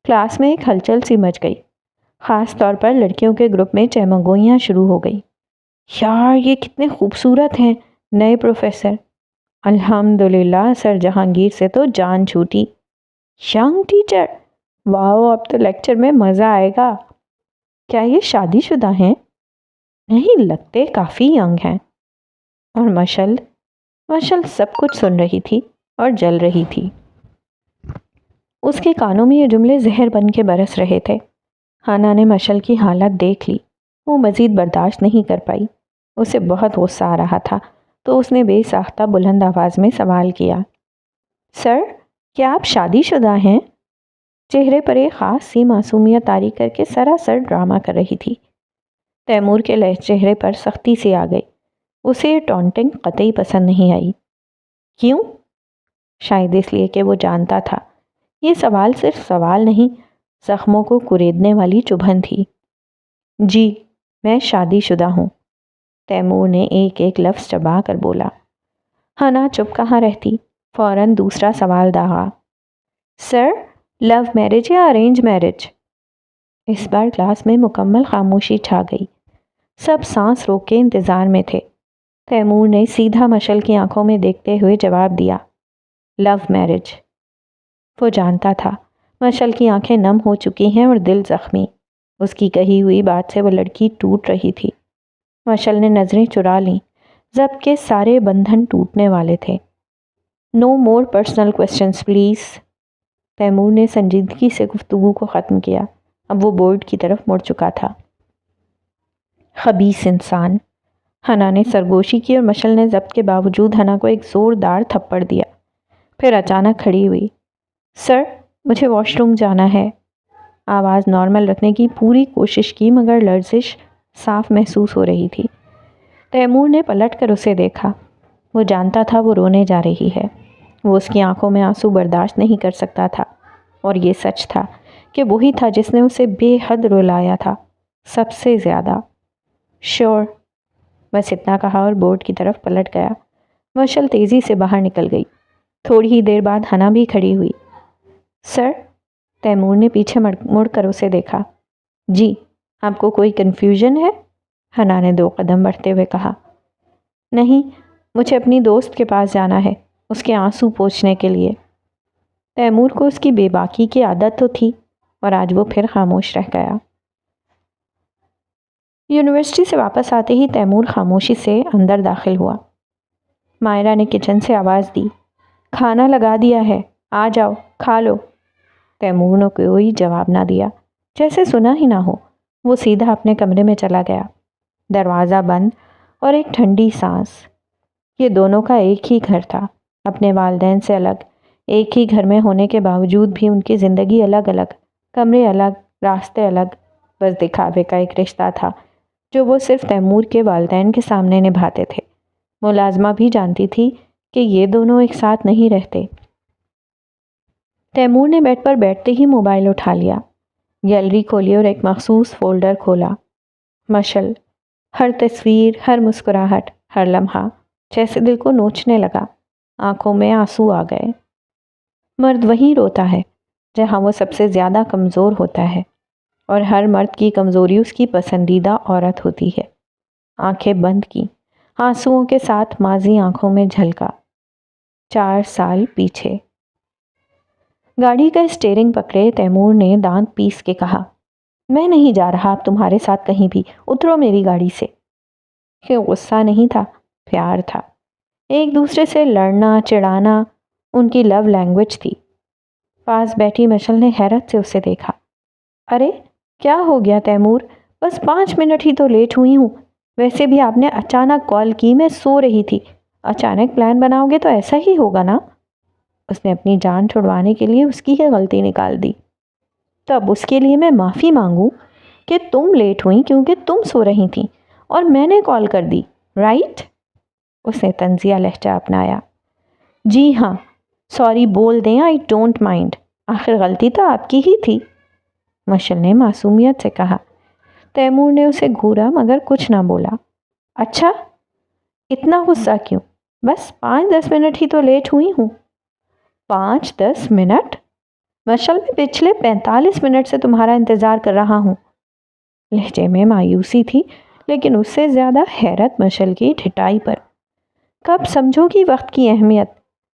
کلاس میں ایک ہلچل سی مچ گئی، خاص طور پر لڑکیوں کے گروپ میں چہمگوئیاں شروع ہو گئی۔ یار یہ کتنے خوبصورت ہیں نئے پروفیسر۔ الحمدللہ سر جہانگیر سے تو جان چھوٹی۔ ینگ ٹیچر، واو اب تو لیکچر میں مزہ آئے گا۔ کیا یہ شادی شدہ ہیں؟ نہیں لگتے، کافی ینگ ہیں۔ اور مشل سب کچھ سن رہی تھی اور جل رہی تھی۔ اس کے کانوں میں یہ جملے زہر بن کے برس رہے تھے۔ حنا نے مشل کی حالت دیکھ لی۔ وہ مزید برداشت نہیں کر پائی۔ اسے بہت غصہ آ رہا تھا، تو اس نے بے ساختہ بلند آواز میں سوال کیا، سر کیا آپ شادی شدہ ہیں؟ چہرے پر ایک خاص سی معصومیت طاری کر کے سراسر ڈرامہ کر رہی تھی۔ تیمور کے چہرے پر سختی سی آ گئی۔ اسے یہ ٹونٹنگ قطعی پسند نہیں آئی۔ کیوں؟ شاید اس لیے کہ وہ جانتا تھا یہ سوال صرف سوال نہیں، زخموں کو کریدنے والی چبھن تھی۔ جی میں شادی شدہ ہوں، تیمور نے ایک ایک لفظ چبا کر بولا۔ حنا چپ کہاں رہتی، فوراً دوسرا سوال داغا، سر لو میرج یا ارینج میرج؟ اس بار کلاس میں مکمل خاموشی چھا گئی۔ سب سانس روک کے انتظار میں تھے۔ تیمور نے سیدھا مشل کی آنکھوں میں دیکھتے ہوئے جواب دیا، لو میرج۔ وہ جانتا تھا مشل کی آنکھیں نم ہو چکی ہیں اور دل زخمی۔ اس کی کہی ہوئی بات سے وہ لڑکی ٹوٹ رہی تھی۔ مشل نے نظریں چرا لیں۔ ضبط کے سارے بندھن ٹوٹنے والے تھے۔ نو مور پرسنل کوسچنز پلیز۔ تیمور نے سنجیدگی سے گفتگو کو ختم کیا۔ اب وہ بورڈ کی طرف مڑ چکا تھا۔ خبیث انسان، حنا نے سرگوشی کی اور مشل نے ضبط کے باوجود حنا کو ایک زوردار تھپڑ دیا۔ پھر اچانک کھڑی ہوئی، سر مجھے واش روم جانا ہے۔ آواز نارمل رکھنے کی پوری کوشش کی مگر لرزش صاف محسوس ہو رہی تھی۔ تیمور نے پلٹ کر اسے دیکھا۔ وہ جانتا تھا وہ رونے جا رہی ہے۔ وہ اس کی آنکھوں میں آنسو برداشت نہیں کر سکتا تھا، اور یہ سچ تھا کہ وہی تھا جس نے اسے بے حد رلایا تھا، سب سے زیادہ۔ شور، بس اتنا کہا اور بورڈ کی طرف پلٹ گیا۔ مشل تیزی سے باہر نکل گئی۔ تھوڑی ہی دیر بعد حنا بھی کھڑی ہوئی۔ سر، تیمور نے پیچھے مڑ کر اسے دیکھا۔ جی، آپ کو کوئی کنفیوژن ہے؟ حنا نے 2 قدم بڑھتے ہوئے کہا۔ نہیں، مجھے اپنی دوست کے پاس جانا ہے، اس کے آنسو پوچھنے کے لیے۔ تیمور کو اس کی بے باکی کی عادت تو تھی، اور آج وہ پھر خاموش رہ گیا۔ یونیورسٹی سے واپس آتے ہی تیمور خاموشی سے اندر داخل ہوا۔ مائرہ نے کچن سے آواز دی، کھانا لگا دیا ہے، آ جاؤ کھا لو۔ تیمور نے کوئی جواب نہ دیا، جیسے سنا ہی نہ ہو۔ وہ سیدھا اپنے کمرے میں چلا گیا۔ دروازہ بند اور ایک ٹھنڈی سانس۔ یہ دونوں کا ایک ہی گھر تھا، اپنے والدین سے الگ، ایک ہی گھر میں ہونے کے باوجود بھی ان کی زندگی الگ الگ، کمرے الگ، راستے الگ، بس دکھاوے کا ایک رشتہ تھا جو وہ صرف تیمور کے والدین کے سامنے نبھاتے تھے۔ ملازمہ بھی جانتی تھی کہ یہ دونوں ایک ساتھ نہیں رہتے۔ تیمور نے بیڈ پر بیٹھتے ہی موبائل اٹھا لیا، گیلری کھولی اور ایک مخصوص فولڈر کھولا۔ مشل، ہر تصویر، ہر مسکراہٹ، ہر لمحہ جیسے دل کو نوچنے لگا۔ آنکھوں میں آنسو آ گئے۔ مرد وہی روتا ہے جہاں وہ سب سے زیادہ کمزور ہوتا ہے، اور ہر مرد کی کمزوری اس کی پسندیدہ عورت ہوتی ہے۔ آنکھیں بند کی، آنسوؤں کے ساتھ ماضی آنکھوں میں جھلکا۔ 4 سال پیچھے۔ گاڑی کا اسٹیئرنگ پکڑے تیمور نے دانت پیس کے کہا، میں نہیں جا رہا اب تمہارے ساتھ کہیں بھی، اترو میری گاڑی سے۔ یہ غصہ نہیں تھا، پیار تھا۔ ایک دوسرے سے لڑنا چڑھانا ان کی لو لینگویج تھی۔ پاس بیٹھی مشل نے حیرت سے اسے دیکھا۔ ارے کیا ہو گیا تیمور؟ بس 5 منٹ ہی تو لیٹ ہوئی ہوں۔ ویسے بھی آپ نے اچانک کال کی، میں سو رہی تھی۔ اچانک پلان بناؤ گے تو ایسا ہی ہوگا نا؟ اس نے اپنی جان چھڑوانے کے لیے اس کی ہی غلطی نکال دی۔ تو اب اس کے لیے میں معافی مانگوں کہ تم لیٹ ہوئیں کیونکہ تم سو رہی تھیں اور میں نے کال کر دی، رائٹ؟ اس نے طنزیہ لہجہ اپنایا۔ جی ہاں، سوری بول دیں، آئی ڈونٹ مائنڈ، آخر غلطی تو آپ کی ہی تھی، مشل نے معصومیت سے کہا۔ تیمور نے اسے گھورا مگر کچھ نہ بولا۔ اچھا، اتنا غصہ کیوں؟ بس 5-10 منٹ ہی تو لیٹ ہوئی ہوں۔ 5-10 منٹ؟ مشل میں پچھلے 45 منٹ سے تمہارا انتظار کر رہا ہوں۔ لہجے میں مایوسی تھی لیکن اس سے زیادہ حیرت مشل کی ڈھٹائی پر۔ کب سمجھو گی وقت کی اہمیت؟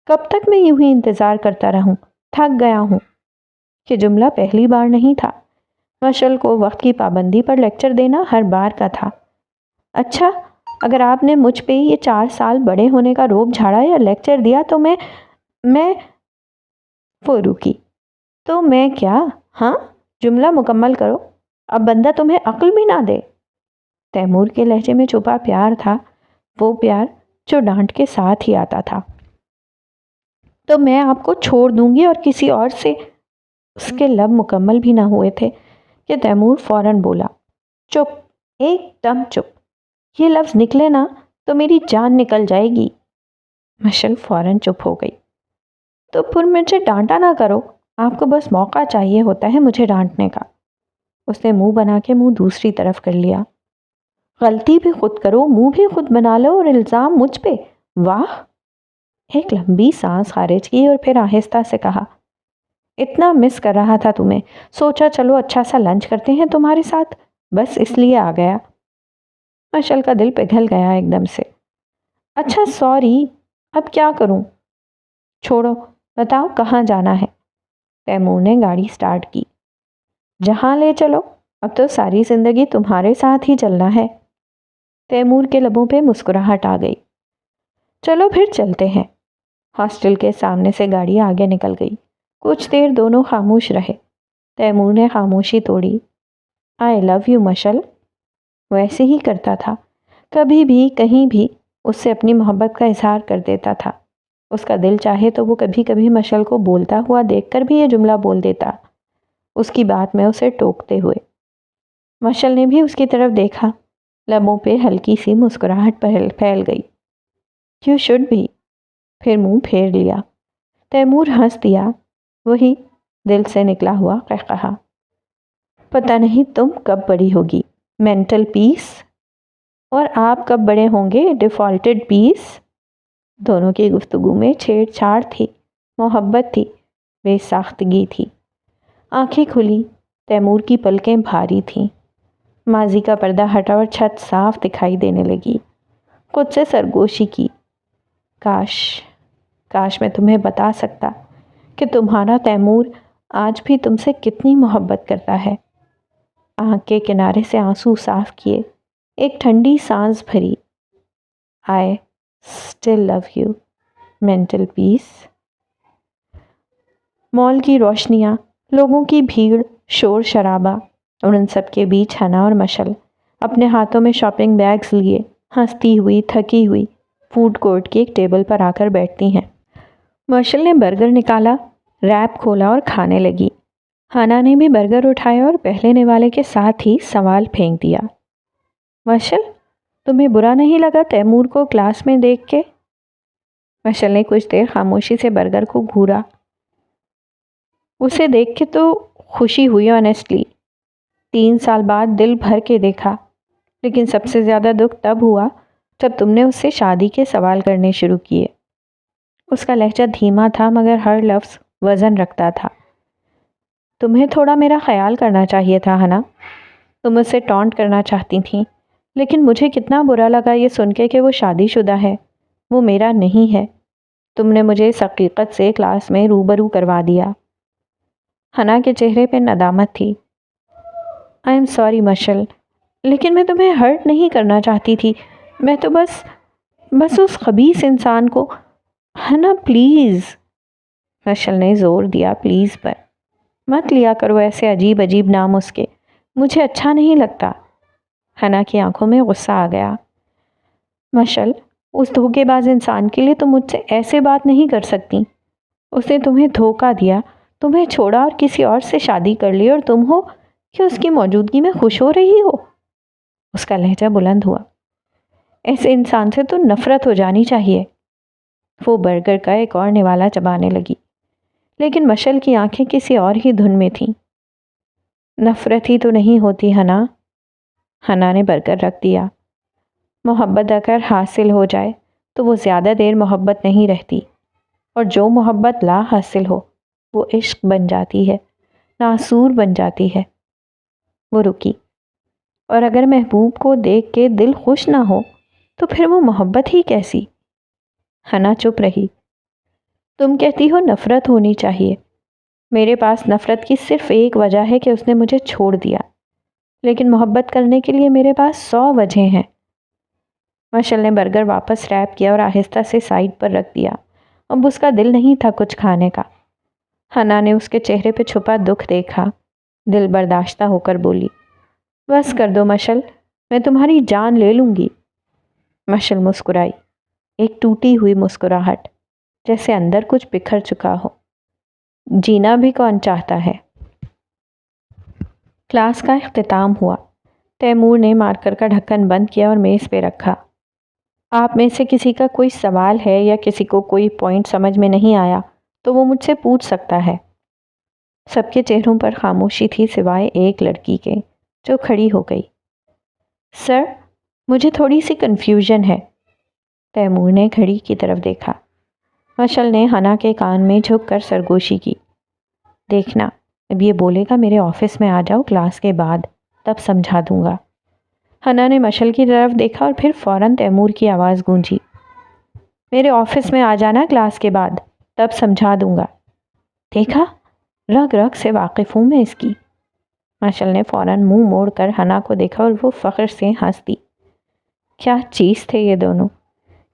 کب تک میں یوں ہی انتظار کرتا رہوں؟ تھک گیا ہوں۔ یہ جملہ پہلی بار نہیں تھا۔ مشل کو وقت کی پابندی پر لیکچر دینا ہر بار کا تھا۔ اچھا، اگر آپ نے مجھ پہ یہ 4 سال بڑے ہونے کا روب جھاڑا یا لیکچر دیا تو میں وہ رکی تو میں کیا؟ ہاں، جملہ مکمل کرو، اب بندہ تمہیں عقل بھی نہ دے۔ تیمور کے لہجے میں چھپا پیار تھا، وہ پیار جو ڈانٹ کے ساتھ ہی آتا تھا۔ تو میں آپ کو چھوڑ دوں گی اور کسی اور سے۔ اس کے لب مکمل بھی نہ ہوئے تھے کہ تیمور فوراً بولا، چپ، ایک دم چپ، یہ لفظ نکلے نا تو میری جان نکل جائے گی۔ مشل فوراً چپ ہو گئی۔ تو پھر مجھے ڈانٹا نہ کرو، آپ کو بس موقع چاہیے ہوتا ہے مجھے ڈانٹنے کا۔ اس نے منہ بنا کے منہ دوسری طرف کر لیا۔ غلطی بھی خود کرو، منہ بھی خود بنا لو اور الزام مجھ پہ، واہ! ایک لمبی سانس خارج کی اور پھر آہستہ سے کہا، اتنا مس کر رہا تھا تمہیں، سوچا چلو اچھا سا لنچ کرتے ہیں تمہارے ساتھ، بس اس لیے آ گیا۔ مشل کا دل پگھل گیا ایک دم سے۔ اچھا سوری، اب کیا کروں؟ چھوڑو، بتاؤ کہاں جانا ہے؟ تیمور نے گاڑی سٹارٹ کی۔ جہاں لے چلو، اب تو ساری زندگی تمہارے ساتھ ہی چلنا ہے۔ تیمور کے لبوں پہ مسکراہٹ آ گئی۔ چلو پھر چلتے ہیں۔ ہاسٹل کے سامنے سے گاڑی آگے نکل گئی۔ کچھ دیر دونوں خاموش رہے۔ تیمور نے خاموشی توڑی۔ آئی لو یو مشل۔ وہ ایسے ہی کرتا تھا، کبھی بھی کہیں بھی اس سے اپنی محبت کا اظہار کر دیتا تھا۔ اس کا دل چاہے تو وہ کبھی کبھی مشل کو بولتا ہوا دیکھ کر بھی یہ جملہ بول دیتا، اس کی بات میں اسے ٹوکتے ہوئے۔ مشل نے بھی اس کی طرف دیکھا، لبوں پہ ہلکی سی مسکراہٹ پھیل گئی۔ یو شوڈ بھی، پھر منہ پھیر لیا۔ تیمور ہنس دیا، وہی دل سے نکلا ہوا قہقہا۔ پتہ نہیں تم کب بڑی ہوگی، مینٹل پیس، اور آپ کب بڑے ہوں گے، ڈیفالٹڈ پیس۔ دونوں کی گفتگو میں چھیڑ چھاڑ تھی، محبت تھی، بے ساختگی تھی۔ آنکھیں کھلی، تیمور کی پلکیں بھاری تھیں۔ ماضی کا پردہ ہٹا اور چھت صاف دکھائی دینے لگی۔ خود سے سرگوشی کی، کاش میں تمہیں بتا سکتا کہ تمہارا تیمور آج بھی تم سے کتنی محبت کرتا ہے۔ آنکھ کے کنارے سے آنسو صاف کیے، ایک ٹھنڈی سانس بھری۔ I still love you, mental peace. Mall کی روشنیاں، لوگوں کی بھیڑ، شور شرابہ، اور ان سب کے بیچ حنا اور مشل اپنے ہاتھوں میں شاپنگ بیگز لیے ہنستی ہوئی تھکی ہوئی فوڈ کورٹ کی ایک ٹیبل پر آ کر بیٹھتی ہیں۔ مشل نے برگر نکالا، ریپ کھولا اور کھانے لگی۔ ہنا نے بھی برگر اٹھایا اور پہلے نوالے کے ساتھ ہی سوال پھینک دیا، مشل تمہیں برا نہیں لگا تیمور کو کلاس میں دیکھ کے؟ مشل نے کچھ دیر خاموشی سے برگر کو گھورا۔ اسے دیکھ کے تو خوشی ہوئی آنیسٹلی، 3 سال بعد دل بھر کے دیکھا، لیکن سب سے زیادہ دکھ تب ہوا جب تم نے اس سے شادی کے سوال کرنے شروع کیے۔ اس کا لہجہ دھیما تھا مگر ہر لفظ وزن رکھتا تھا۔ تمہیں تھوڑا میرا خیال کرنا چاہیے تھا ہنا، تم اس سے ٹونٹ کرنا چاہتی تھیں، لیکن مجھے کتنا برا لگا یہ سن کے کہ وہ شادی شدہ ہے، وہ میرا نہیں ہے۔ تم نے مجھے اس حقیقت سے کلاس میں روبرو کروا دیا۔ ہنا کے چہرے پہ ندامت تھی۔ آئی ایم سوری مشل، لیکن میں تمہیں ہرٹ نہیں کرنا چاہتی تھی، میں تو بس اس خبیث انسان کو۔ ہنا پلیز، مشل نے زور دیا پلیز پر، مت لیا کرو ایسے عجیب عجیب نام اس کے، مجھے اچھا نہیں لگتا۔ ہنا کی آنکھوں میں غصہ آ گیا۔ مشل، اس دھوکے باز انسان کے لیے تم مجھ سے ایسے بات نہیں کر سکتی۔ اس نے تمہیں دھوکہ دیا، تمہیں چھوڑا اور کسی اور سے شادی کر لی، اور تم ہو کہ اس کی موجودگی میں خوش ہو رہی ہو۔ اس کا لہجہ بلند ہوا۔ ایسے انسان سے تو نفرت ہو جانی چاہیے۔ وہ برگر کا ایک اور نوالا چبانے لگی، لیکن مشل کی آنکھیں کسی اور ہی دھن میں تھیں۔ نفرت ہی تو نہیں ہوتی ہنا۔ ہنا نے برگر رکھ دیا۔ محبت اگر حاصل ہو جائے تو وہ زیادہ دیر محبت نہیں رہتی، اور جو محبت لا حاصل ہو وہ عشق بن جاتی ہے، ناسور بن جاتی ہے۔ وہ رکی، اور اگر محبوب کو دیکھ کے دل خوش نہ ہو تو پھر وہ محبت ہی کیسی؟ ہنا چپ رہی۔ تم کہتی ہو نفرت ہونی چاہیے، میرے پاس نفرت کی صرف ایک وجہ ہے کہ اس نے مجھے چھوڑ دیا، لیکن محبت کرنے کے لیے میرے پاس 100 وجہیں ہیں۔ مشل نے برگر واپس ریپ کیا اور آہستہ سے سائڈ پر رکھ دیا۔ اب اس کا دل نہیں تھا کچھ کھانے کا۔ ہنا نے اس کے چہرے پہ چھپا دکھ دیکھا، دل برداشتہ ہو کر بولی، بس کر دو مشل، میں تمہاری جان لے لوں گی۔ مشل مسکرائی، ایک ٹوٹی ہوئی مسکراہٹ، جیسے اندر کچھ بکھر چکا ہو۔ جینا بھی کون چاہتا ہے۔ کلاس کا اختتام ہوا۔ تیمور نے مارکر کا ڈھکن بند کیا اور میز پہ رکھا۔ آپ میں سے کسی کا کوئی سوال ہے یا کسی کو کوئی پوائنٹ سمجھ میں نہیں آیا تو وہ مجھ سے پوچھ سکتا ہے۔ سب کے چہروں پر خاموشی تھی سوائے ایک لڑکی کے جو کھڑی ہو گئی۔ سر، مجھے تھوڑی سی کنفیوژن ہے۔ تیمور نے گھڑی کی طرف دیکھا۔ مشل نے ہنا کے کان میں جھک کر سرگوشی کی۔ دیکھنا، اب یہ بولے گا میرے آفس میں آ جاؤ کلاس کے بعد، تب سمجھا دوں گا۔ ہنا نے مشل کی طرف دیکھا اور پھر فوراً تیمور کی آواز گونجی، میرے آفس میں آ جانا کلاس کے بعد، تب سمجھا دوں گا۔ دیکھا، رگ رگ سے واقف ہوں میں اس کی۔ مشل نے فوراً منہ موڑ کر ہنا کو دیکھا اور وہ فخر سے ہنس دی۔ کیا چیز تھے یہ دونوں،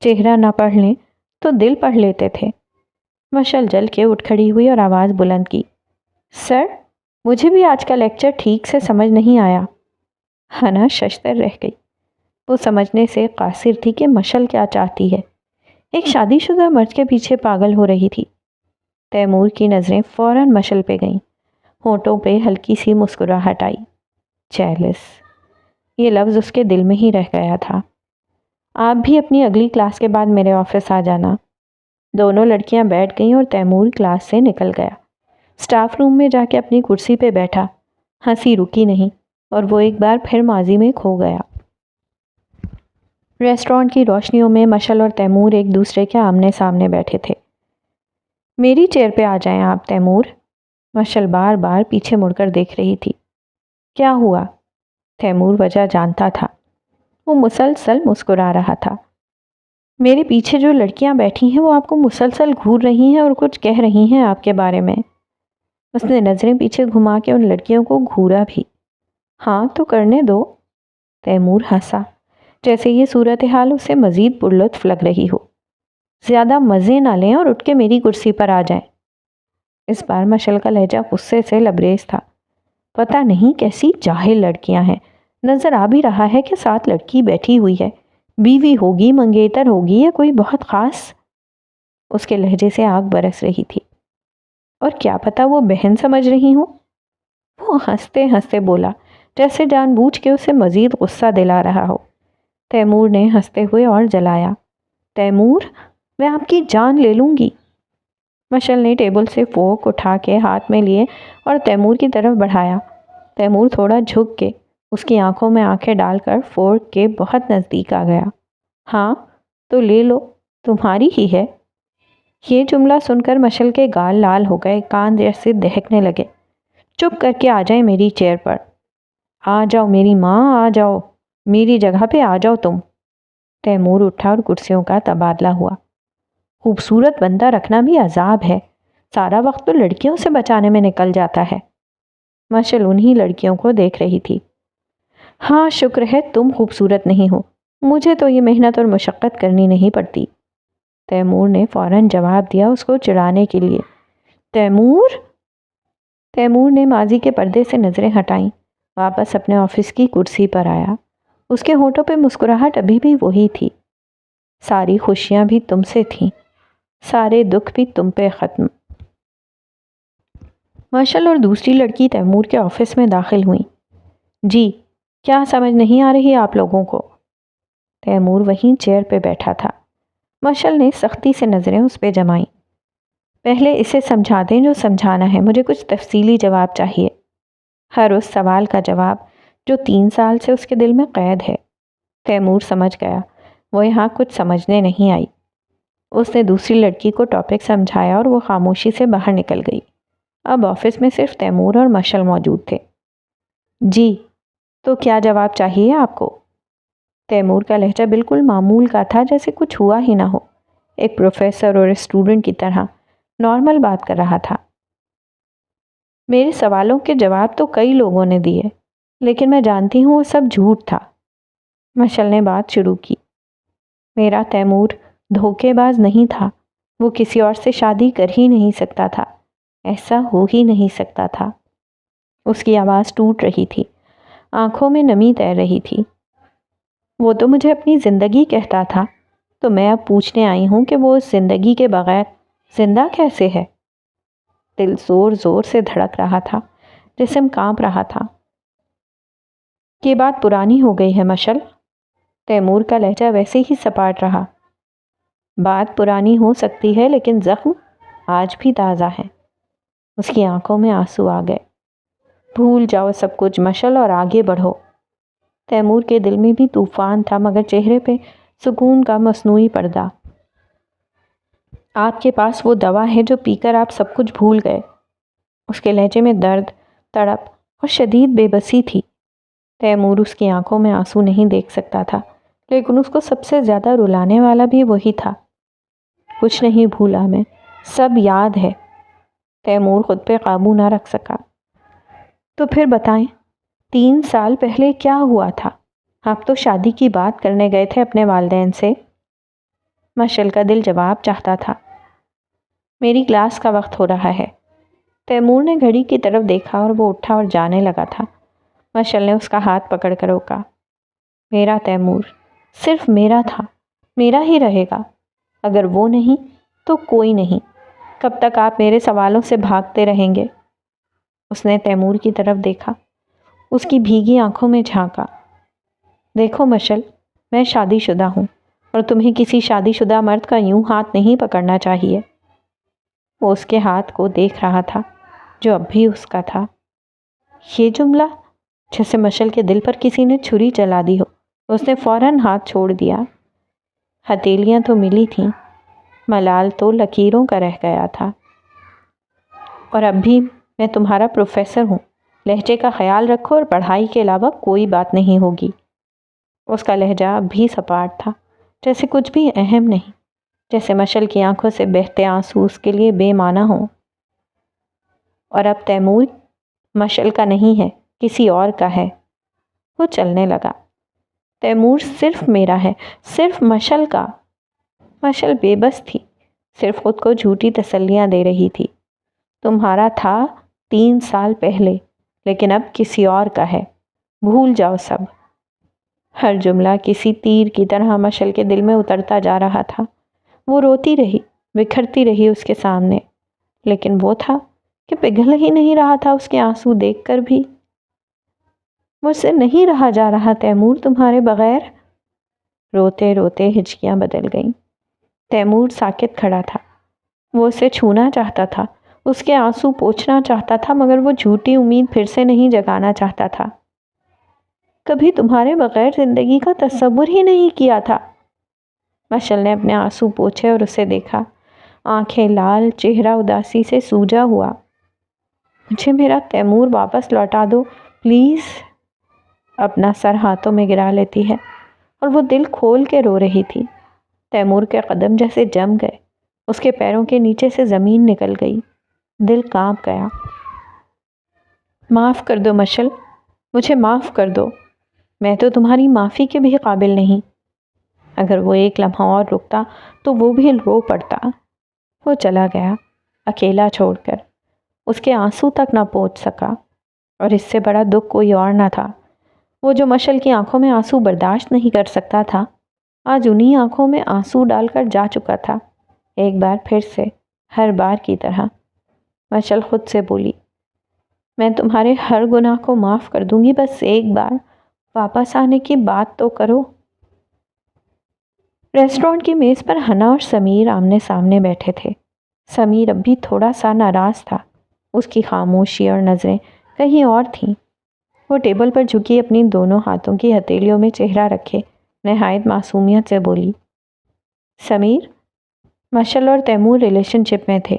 چہرہ نہ پڑھ لیں تو دل پڑھ لیتے تھے۔ مشل جل کے اٹھ کھڑی ہوئی اور آواز بلند کی، سر، مجھے بھی آج کا لیکچر ٹھیک سے سمجھ نہیں آیا۔ ہنا ششدر رہ گئی۔ وہ سمجھنے سے قاصر تھی کہ مشل کیا چاہتی ہے۔ ایک شادی شدہ مرد کے پیچھے پاگل ہو رہی تھی۔ تیمور کی نظریں فوراً مشل پہ گئیں، ہونٹوں پہ ہلکی سی مسکراہٹ آئی۔ جیلس، یہ لفظ اس کے دل میں ہی رہ گیا تھا۔ آپ بھی اپنی اگلی کلاس کے بعد میرے آفس آ جانا۔ دونوں لڑکیاں بیٹھ گئیں اور تیمور کلاس سے نکل گیا۔ اسٹاف روم میں جا کے اپنی کرسی پہ بیٹھا۔ ہنسی رکی نہیں اور وہ ایک بار پھر ماضی میں کھو گیا۔ ریسٹورانٹ کی روشنیوں میں مشل اور تیمور ایک دوسرے کے آمنے سامنے بیٹھے تھے۔ میری چیئر پہ آ جائیں آپ تیمور۔ مشل بار بار پیچھے مڑ کر دیکھ رہی تھی۔ کیا ہوا؟ تیمور وجہ جانتا تھا۔ وہ مسلسل مسکرا رہا تھا۔ میرے پیچھے جو لڑکیاں بیٹھی ہیں وہ آپ کو مسلسل گھور رہی ہیں اور کچھ کہہ رہی ہیں آپ کے بارے میں۔ اس نے نظریں پیچھے گھما کے ان لڑکیوں کو گھورا بھی۔ ہاں تو کرنے دو۔ تیمور ہنسا، جیسے یہ صورتحال اسے مزید پرلطف لگ رہی ہو۔ زیادہ مزے نہ لیں اور اٹھ کے میری کرسی پر آ جائیں۔ اس بار مشل کا لہجہ غصے سے لبریز تھا۔ پتہ نہیں کیسی جاہل لڑکیاں ہیں، نظر آ بھی رہا ہے کہ ساتھ لڑکی بیٹھی ہوئی ہے، بیوی ہوگی، منگیتر ہوگی یا کوئی بہت خاص۔ اس کے لہجے سے آگ برس رہی تھی۔ اور کیا پتا وہ بہن سمجھ رہی ہوں؟ وہ ہنستے ہنستے بولا، جیسے جان بوجھ کے اسے مزید غصہ دلا رہا ہو۔ تیمور نے ہنستے ہوئے اور جلایا، تیمور، میں آپ کی جان لے لوں گی۔ مشعل نے ٹیبل سے فورک اٹھا کے ہاتھ میں لیے اور تیمور کی طرف بڑھایا۔ تیمور تھوڑا جھک کے اس کی آنکھوں میں آنکھیں ڈال کر فورک کے بہت نزدیک آ گیا۔ ہاں تو لے لو، تمہاری ہی ہے۔ یہ جملہ سن کر مشعل کے گال لال ہو گئے، کان جیسے دہکنے لگے۔ چپ کر کے آ جائیں میری چیئر پر۔ آ جاؤ میری ماں، آ جاؤ، میری جگہ پہ آ جاؤ تم۔ تیمور اٹھا اور کرسیوں کا تبادلہ ہوا۔ خوبصورت بندہ رکھنا بھی عذاب ہے، سارا وقت تو لڑکیوں سے بچانے میں نکل جاتا ہے۔ مشعل انہی لڑکیوں کو دیکھ رہی تھی۔ ہاں شکر ہے تم خوبصورت نہیں ہو، مجھے تو یہ محنت اور مشقت کرنی نہیں پڑتی۔ تیمور نے فوراً جواب دیا اس کو چڑھانے کے لیے۔ تیمور؟ تیمور نے ماضی کے پردے سے نظریں ہٹائیں، واپس اپنے آفس کی کرسی پر آیا۔ اس کے ہونٹوں پہ مسکراہٹ ابھی بھی وہی تھی۔ ساری خوشیاں بھی تم سے تھیں، سارے دکھ بھی تم پہ ختم۔ مشعل اور دوسری لڑکی تیمور کے آفس میں داخل ہوئیں۔ جی، کیا سمجھ نہیں آ رہی آپ لوگوں کو؟ تیمور وہیں چیئر پہ بیٹھا تھا۔ مشعل نے سختی سے نظریں اس پہ جمائیں۔ پہلے اسے سمجھا دیں جو سمجھانا ہے، مجھے کچھ تفصیلی جواب چاہیے، ہر اس سوال کا جواب جو 3 سال سے اس کے دل میں قید ہے۔ تیمور سمجھ گیا وہ یہاں کچھ سمجھنے نہیں آئی۔ اس نے دوسری لڑکی کو ٹاپک سمجھایا اور وہ خاموشی سے باہر نکل گئی۔ اب آفس میں صرف تیمور اور مشعل موجود تھے۔ جی، تو کیا جواب چاہیے آپ کو؟ تیمور کا لہجہ بالکل معمول کا تھا، جیسے کچھ ہوا ہی نہ ہو، ایک پروفیسر اور اسٹوڈنٹ کی طرح نارمل بات کر رہا تھا۔ میرے سوالوں کے جواب تو کئی لوگوں نے دیے، لیکن میں جانتی ہوں وہ سب جھوٹ تھا۔ مشعل نے بات شروع کی۔ میرا تیمور دھوکے باز نہیں تھا، وہ کسی اور سے شادی کر ہی نہیں سکتا تھا، ایسا ہو ہی نہیں سکتا تھا۔ اس کی آواز ٹوٹ رہی تھی، آنکھوں میں نمی تیر رہی تھی۔ وہ تو مجھے اپنی زندگی کہتا تھا، تو میں اب پوچھنے آئی ہوں کہ وہ اس زندگی کے بغیر زندہ کیسے ہے؟ دل زور زور سے دھڑک رہا تھا، جسم کانپ رہا تھا۔ یہ بات پرانی ہو گئی ہے مشعل۔ تیمور کا لہجہ ویسے ہی سپاٹ رہا۔ بات پرانی ہو سکتی ہے لیکن زخم آج بھی تازہ ہے۔ اس کی آنکھوں میں آنسو آ گئے۔ بھول جاؤ سب کچھ مشعل اور آگے بڑھو۔ تیمور کے دل میں بھی طوفان تھا، مگر چہرے پہ سکون کا مصنوعی پردہ۔ آپ کے پاس وہ دوا ہے جو پی کر آپ سب کچھ بھول گئے۔ اس کے لہجے میں درد، تڑپ اور شدید بے بسی تھی۔ تیمور اس کی آنکھوں میں آنسو نہیں دیکھ سکتا تھا، لیکن اس کو سب سے زیادہ رلانے والا بھی وہی تھا۔ کچھ نہیں بھولا میں، سب یاد ہے۔ تیمور خود پہ قابو نہ رکھ سکا۔ تو پھر بتائیں، 3 سال پہلے کیا ہوا تھا؟ آپ تو شادی کی بات کرنے گئے تھے اپنے والدین سے۔ مشعل کا دل جواب چاہتا تھا۔ میری کلاس کا وقت ہو رہا ہے۔ تیمور نے گھڑی کی طرف دیکھا اور وہ اٹھا اور جانے لگا تھا۔ مشعل نے اس کا ہاتھ پکڑ کر روکا۔ میرا تیمور صرف میرا تھا، میرا ہی رہے گا۔ اگر وہ نہیں تو کوئی نہیں۔ کب تک آپ میرے سوالوں سے بھاگتے رہیں گے؟ اس نے تیمور کی طرف دیکھا، اس کی بھیگی آنکھوں میں جھانکا۔ دیکھو مشعل، میں شادی شدہ ہوں اور تمہیں کسی شادی شدہ مرد کا یوں ہاتھ نہیں پکڑنا چاہیے۔ وہ اس کے ہاتھ کو دیکھ رہا تھا جو اب بھی اس کا تھا۔ یہ جملہ جیسے مشعل کے دل پر کسی نے چھری چلا دی ہو۔ اس نے فوراً ہاتھ چھوڑ دیا۔ ہتھیلیاں تو ملی تھیں، ملال تو لکیروں کا رہ گیا تھا۔ اور اب بھی میں تمہارا پروفیسر ہوں، لہجے کا خیال رکھو اور پڑھائی کے علاوہ کوئی بات نہیں ہوگی۔ اس کا لہجہ اب بھی سپاٹ تھا، جیسے کچھ بھی اہم نہیں، جیسے مشعل کی آنکھوں سے بہتے آنسو اس کے لیے بے معنی ہوں۔ اور اب تیمور مشعل کا نہیں ہے، کسی اور کا ہے۔ وہ چلنے لگا۔ تیمور صرف میرا ہے، صرف مشعل کا۔ مشعل بے بس تھی، صرف خود کو جھوٹی تسلیاں دے رہی تھی۔ تمہارا تھا 3 سال پہلے، لیکن اب کسی اور کا ہے، بھول جاؤ سب۔ ہر جملہ کسی تیر کی طرح مشعل کے دل میں اترتا جا رہا تھا۔ وہ روتی رہی، بکھرتی رہی اس کے سامنے، لیکن وہ تھا کہ پگھل ہی نہیں رہا تھا اس کے آنسو دیکھ کر بھی۔ مجھ سے نہیں رہا جا رہا تیمور تمہارے بغیر۔ روتے روتے ہچکیاں بدل گئیں۔ تیمور ساکت کھڑا تھا۔ وہ اسے چھونا چاہتا تھا، اس کے آنسو پوچھنا چاہتا تھا، مگر وہ جھوٹی امید پھر سے نہیں جگانا چاہتا تھا۔ کبھی تمہارے بغیر زندگی کا تصور ہی نہیں کیا تھا۔ مشعل نے اپنے آنسو پوچھے اور اسے دیکھا، آنکھیں لال، چہرہ اداسی سے سوجا ہوا۔ مجھے میرا تیمور واپس لوٹا دو پلیز۔ اپنا سر ہاتھوں میں گرا لیتی ہے اور وہ دل کھول کے رو رہی تھی۔ تیمور کے قدم جیسے جم گئے، اس کے پیروں کے نیچے سے زمین نکل گئی، دل کانپ گیا۔ معاف کر دو مشعل، مجھے معاف کر دو، میں تو تمہاری معافی کے بھی قابل نہیں۔ اگر وہ ایک لمحہ اور رکتا تو وہ بھی رو پڑتا۔ وہ چلا گیا، اکیلا چھوڑ کر، اس کے آنسو تک نہ پہنچ سکا، اور اس سے بڑا دکھ کوئی اور نہ تھا۔ وہ جو مشعل کی آنکھوں میں آنسو برداشت نہیں کر سکتا تھا، آج انہی آنکھوں میں آنسو ڈال کر جا چکا تھا، ایک بار پھر سے، ہر بار کی طرح۔ مشعل خود سے بولی، میں تمہارے ہر گناہ کو معاف کر دوں گی، بس ایک بار واپس آنے کی بات تو کرو۔ ریسٹورانٹ کی میز پر ہنا اور سمیر آمنے سامنے بیٹھے تھے۔ سمیر اب بھی تھوڑا سا ناراض تھا، اس کی خاموشی اور نظریں کہیں اور تھیں۔ وہ ٹیبل پر جھکی اپنی دونوں ہاتھوں کی ہتھیلیوں میں چہرہ رکھے نہایت معصومیت سے بولی، سمیر، مشعل اور تیمور ریلیشن شپ میں تھے۔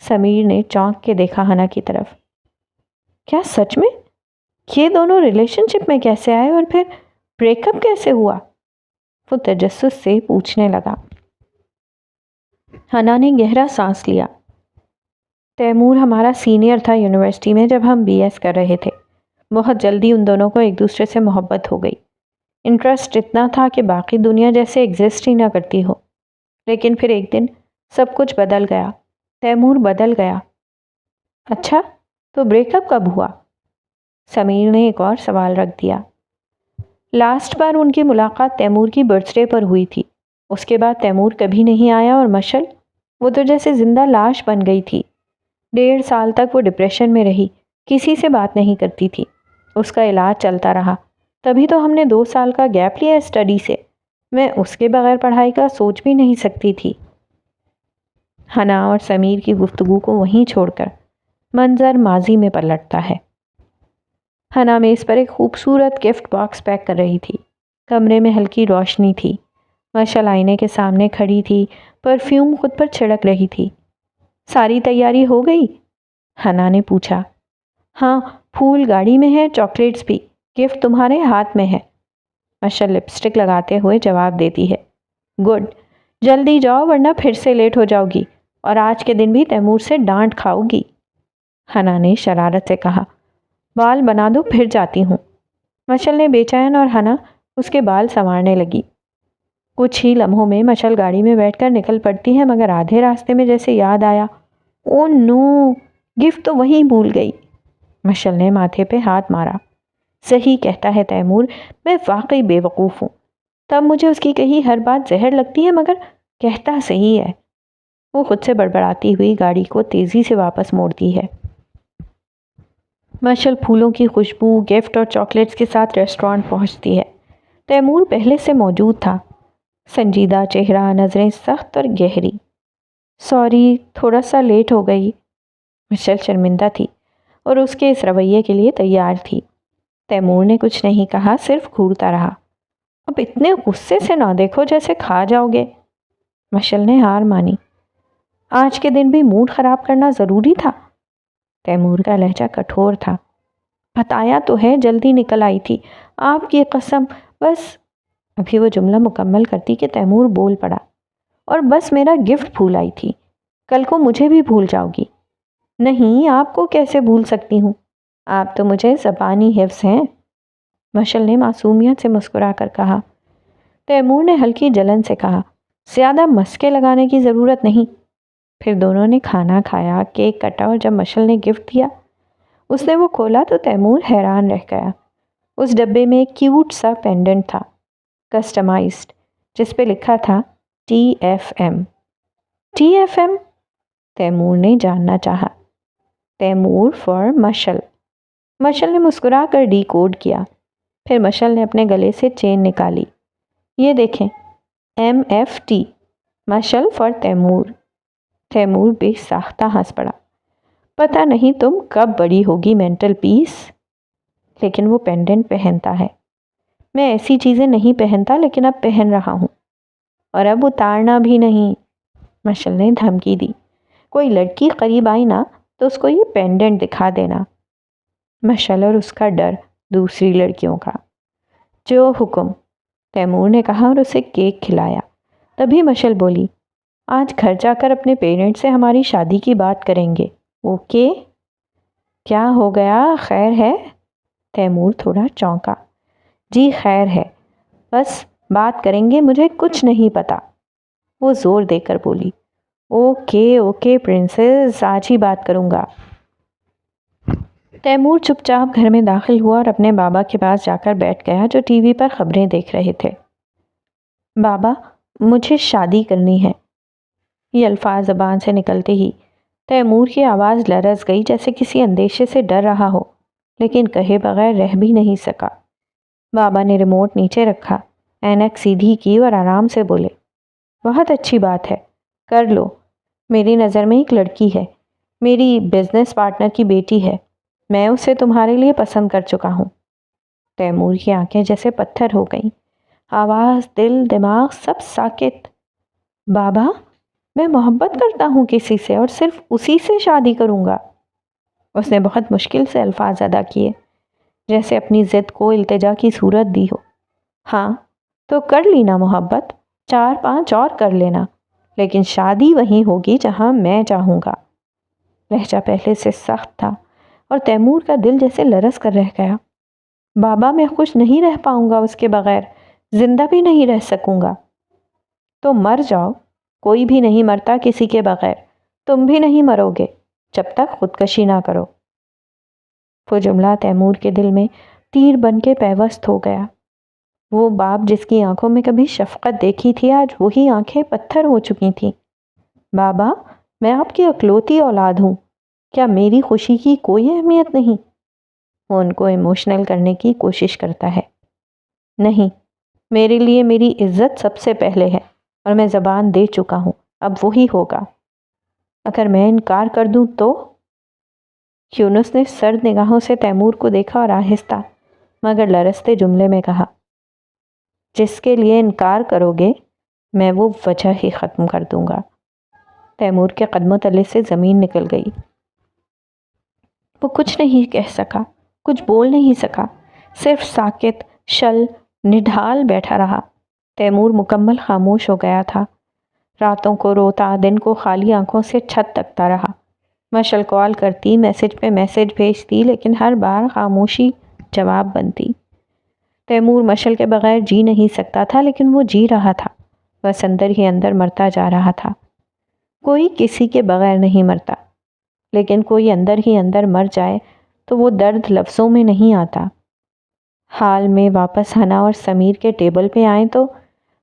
سمیر نے چونک کے دیکھا ہنا کی طرف۔ کیا سچ میں؟ یہ دونوں ریلیشن شپ میں کیسے آئے اور پھر بریک اپ کیسے ہوا؟ وہ تجسس سے پوچھنے لگا۔ ہنا نے گہرا سانس لیا۔ تیمور ہمارا سینئر تھا یونیورسٹی میں جب ہم بی ایس کر رہے تھے۔ بہت جلدی ان دونوں کو ایک دوسرے سے محبت ہو گئی۔ انٹرسٹ اتنا تھا کہ باقی دنیا جیسے ایگزسٹ ہی نہ کرتی ہو۔ لیکن پھر ایک دن سب کچھ بدل گیا، تیمور بدل گیا۔ اچھا، تو بریک اپ کب ہوا؟ سمیر نے ایک اور سوال رکھ دیا۔ لاسٹ بار ان کی ملاقات تیمور کی برتھ ڈے پر ہوئی تھی۔ اس کے بعد تیمور کبھی نہیں آیا، اور مشعل، وہ تو جیسے زندہ لاش بن گئی تھی۔ 1.5 سال تک وہ ڈپریشن میں رہی، کسی سے بات نہیں کرتی تھی۔ اس کا علاج چلتا رہا، تبھی تو ہم نے 2 سال کا گیپ لیا اسٹڈی سے۔ میں اس کے بغیر پڑھائی کا سوچ بھی نہیں سکتی تھی۔ ہنا اور سمیر کی گفتگو کو وہیں چھوڑ کر منظر ماضی میں پلٹتا ہے۔ ہنا میز پر ایک خوبصورت گفٹ باکس پیک کر رہی تھی۔ کمرے میں ہلکی روشنی تھی۔ مشعل آئینے کے سامنے کھڑی تھی، پرفیوم خود پر چھڑک رہی تھی۔ ساری تیاری ہو گئی؟ ہنا نے پوچھا۔ ہاں، پھول گاڑی میں ہے، چاکلیٹس بھی، گفٹ تمہارے ہاتھ میں ہے، مشعل لپسٹک لگاتے ہوئے جواب دیتی ہے۔ گڈ، جلدی جاؤ ورنہ پھر سے لیٹ ہو جاؤ گی، اور آج کے دن بھی تیمور سے ڈانٹ کھاؤ گی، ہنا نے شرارت سے کہا۔ بال بنا دو، پھر جاتی ہوں۔ مشعل نے بے چین اور ہنا اس کے بال سنوارنے لگی۔ کچھ ہی لمحوں میں مشعل گاڑی میں بیٹھ کر نکل پڑتی ہے، مگر آدھے راستے میں جیسے یاد آیا، او نو، گفٹ تو وہیں بھول گئی۔ مشعل نے ماتھے پہ ہاتھ مارا۔ صحیح کہتا ہے تیمور، میں واقعی بے وقوف ہوں۔ تب مجھے اس کی کہی ہر بات زہر لگتی ہے، مگر کہتا صحیح ہے۔ وہ خود سے بڑبڑاتی ہوئی گاڑی کو تیزی سے واپس موڑتی ہے۔ مشعل پھولوں کی خوشبو، گفٹ اور چاکلیٹس کے ساتھ ریسٹورانٹ پہنچتی ہے۔ تیمور پہلے سے موجود تھا، سنجیدہ چہرہ، نظریں سخت اور گہری۔ سوری، تھوڑا سا لیٹ ہو گئی۔ مشعل شرمندہ تھی اور اس کے اس رویے کے لیے تیار تھی۔ تیمور نے کچھ نہیں کہا، صرف گھورتا رہا۔ اب اتنے غصے سے نہ دیکھو جیسے کھا جاؤ گے۔ مشعل نے ہار مانی۔ آج کے دن بھی موڈ خراب کرنا ضروری تھا؟ تیمور کا لہجہ کٹھور تھا۔ بتایا تو ہے، جلدی نکل آئی تھی، آپ کی قسم، بس۔ ابھی وہ جملہ مکمل کرتی کہ تیمور بول پڑا، اور بس میرا گفٹ بھول آئی تھی، کل کو مجھے بھی بھول جاؤ گی۔ نہیں، آپ کو کیسے بھول سکتی ہوں، آپ تو مجھے زبانی حفظ ہیں، مشعل نے معصومیت سے مسکرا کر کہا۔ تیمور نے ہلکی جلن سے کہا، زیادہ مسکے لگانے کی ضرورت نہیں۔ پھر دونوں نے کھانا کھایا، کیک کٹا، اور جب مشعل نے گفٹ دیا، اس نے وہ کھولا تو تیمور حیران رہ گیا۔ اس ڈبے میں ایک کیوٹ سا پینڈنٹ تھا، کسٹمائزڈ، جس پہ لکھا تھا TFM۔ TFM؟ تیمور نے جاننا چاہا۔ Timur for مشل۔ مشل نے مسکرا کر ڈی کوڈ کیا۔ پھر مشل نے اپنے گلے سے چین نکالی۔ یہ دیکھیں، MFT، مشل فار تیمور۔ تیمور بے ساختہ ہنس پڑا۔ پتہ نہیں تم کب بڑی ہوگی مینٹل پیس۔ لیکن وہ پینڈنٹ پہنتا ہے۔ میں ایسی چیزیں نہیں پہنتا، لیکن اب پہن رہا ہوں، اور اب اتارنا بھی نہیں۔ مشل نے دھمکی دی۔ کوئی لڑکی قریب آئی نا تو اس کو یہ پینڈنٹ دکھا دینا۔ مشل اور اس کا ڈر دوسری لڑکیوں کا۔ جو حکم، تیمور نے کہا اور اسے کیک کھلایا۔ تبھی مشل بولی، آج گھر جا کر اپنے پیرنٹ سے ہماری شادی کی بات کریں گے، اوکے؟ کیا ہو گیا، خیر ہے؟ تیمور تھوڑا چونکا۔ جی خیر ہے، بس بات کریں گے، مجھے کچھ نہیں پتا۔ وہ زور دے کر بولی، اوکے اوکے پرنسس، آج ہی بات کروں گا۔ تیمور چپ چاپ گھر میں داخل ہوا اور اپنے بابا کے پاس جا کر بیٹھ گیا جو ٹی وی پر خبریں دیکھ رہے تھے۔ بابا، مجھے شادی کرنی ہے۔ یہ الفاظ زبان سے نکلتے ہی تیمور کی آواز لرز گئی، جیسے کسی اندیشے سے ڈر رہا ہو، لیکن کہے بغیر رہ بھی نہیں سکا۔ بابا نے ریموٹ نیچے رکھا، اینک سیدھی کی اور آرام سے بولے، بہت اچھی بات ہے، کر لو۔ میری نظر میں ایک لڑکی ہے، میری بزنس پارٹنر کی بیٹی ہے، میں اسے تمہارے لیے پسند کر چکا ہوں۔ تیمور کی آنکھیں جیسے پتھر ہو گئیں، آواز، دل، دماغ سب ساکت۔ بابا، میں محبت کرتا ہوں کسی سے اور صرف اسی سے شادی کروں گا۔ اس نے بہت مشکل سے الفاظ ادا کیے، جیسے اپنی ضد کو التجا کی صورت دی ہو۔ ہاں تو کر لینا محبت، 4-5 اور کر لینا، لیکن شادی وہیں ہوگی جہاں میں چاہوں گا۔ لہجہ پہلے سے سخت تھا اور تیمور کا دل جیسے لرز کر رہ گیا۔ بابا، میں خوش نہیں رہ پاؤں گا اس کے بغیر، زندہ بھی نہیں رہ سکوں گا۔ تو مر جاؤ، کوئی بھی نہیں مرتا کسی کے بغیر، تم بھی نہیں مرو گے جب تک خودکشی نہ کرو۔ وہ جملہ تیمور کے دل میں تیر بن کے پیوست ہو گیا۔ وہ باپ جس کی آنکھوں میں کبھی شفقت دیکھی تھی، آج وہی آنکھیں پتھر ہو چکی تھیں۔ بابا، میں آپ کی اکلوتی اولاد ہوں، کیا میری خوشی کی کوئی اہمیت نہیں؟ وہ ان کو ایموشنل کرنے کی کوشش کرتا ہے۔ نہیں، میرے لیے میری عزت سب سے پہلے ہے، اور میں زبان دے چکا ہوں، اب وہی ہوگا۔ اگر میں انکار کر دوں تو؟ یونس نے سرد نگاہوں سے تیمور کو دیکھا اور آہستہ مگر لرزتے جملے میں کہا، جس کے لیے انکار کرو گے میں وہ وجہ ہی ختم کر دوں گا۔ تیمور کے قدموں تلے سے زمین نکل گئی۔ وہ کچھ نہیں کہہ سکا، کچھ بول نہیں سکا، صرف ساکت، شل، نڈھال بیٹھا رہا۔ تیمور مکمل خاموش ہو گیا تھا۔ راتوں کو روتا، دن کو خالی آنکھوں سے چھت تکتا رہا۔ مشل کال کرتی، میسج پہ میسج بھیجتی، لیکن ہر بار خاموشی جواب بنتی۔ تیمور مشل کے بغیر جی نہیں سکتا تھا، لیکن وہ جی رہا تھا، بس اندر ہی اندر مرتا جا رہا تھا۔ کوئی کسی کے بغیر نہیں مرتا، لیکن کوئی اندر ہی اندر مر جائے تو وہ درد لفظوں میں نہیں آتا۔ حال میں واپس ہنا اور سمیر کے ٹیبل پہ آئیں تو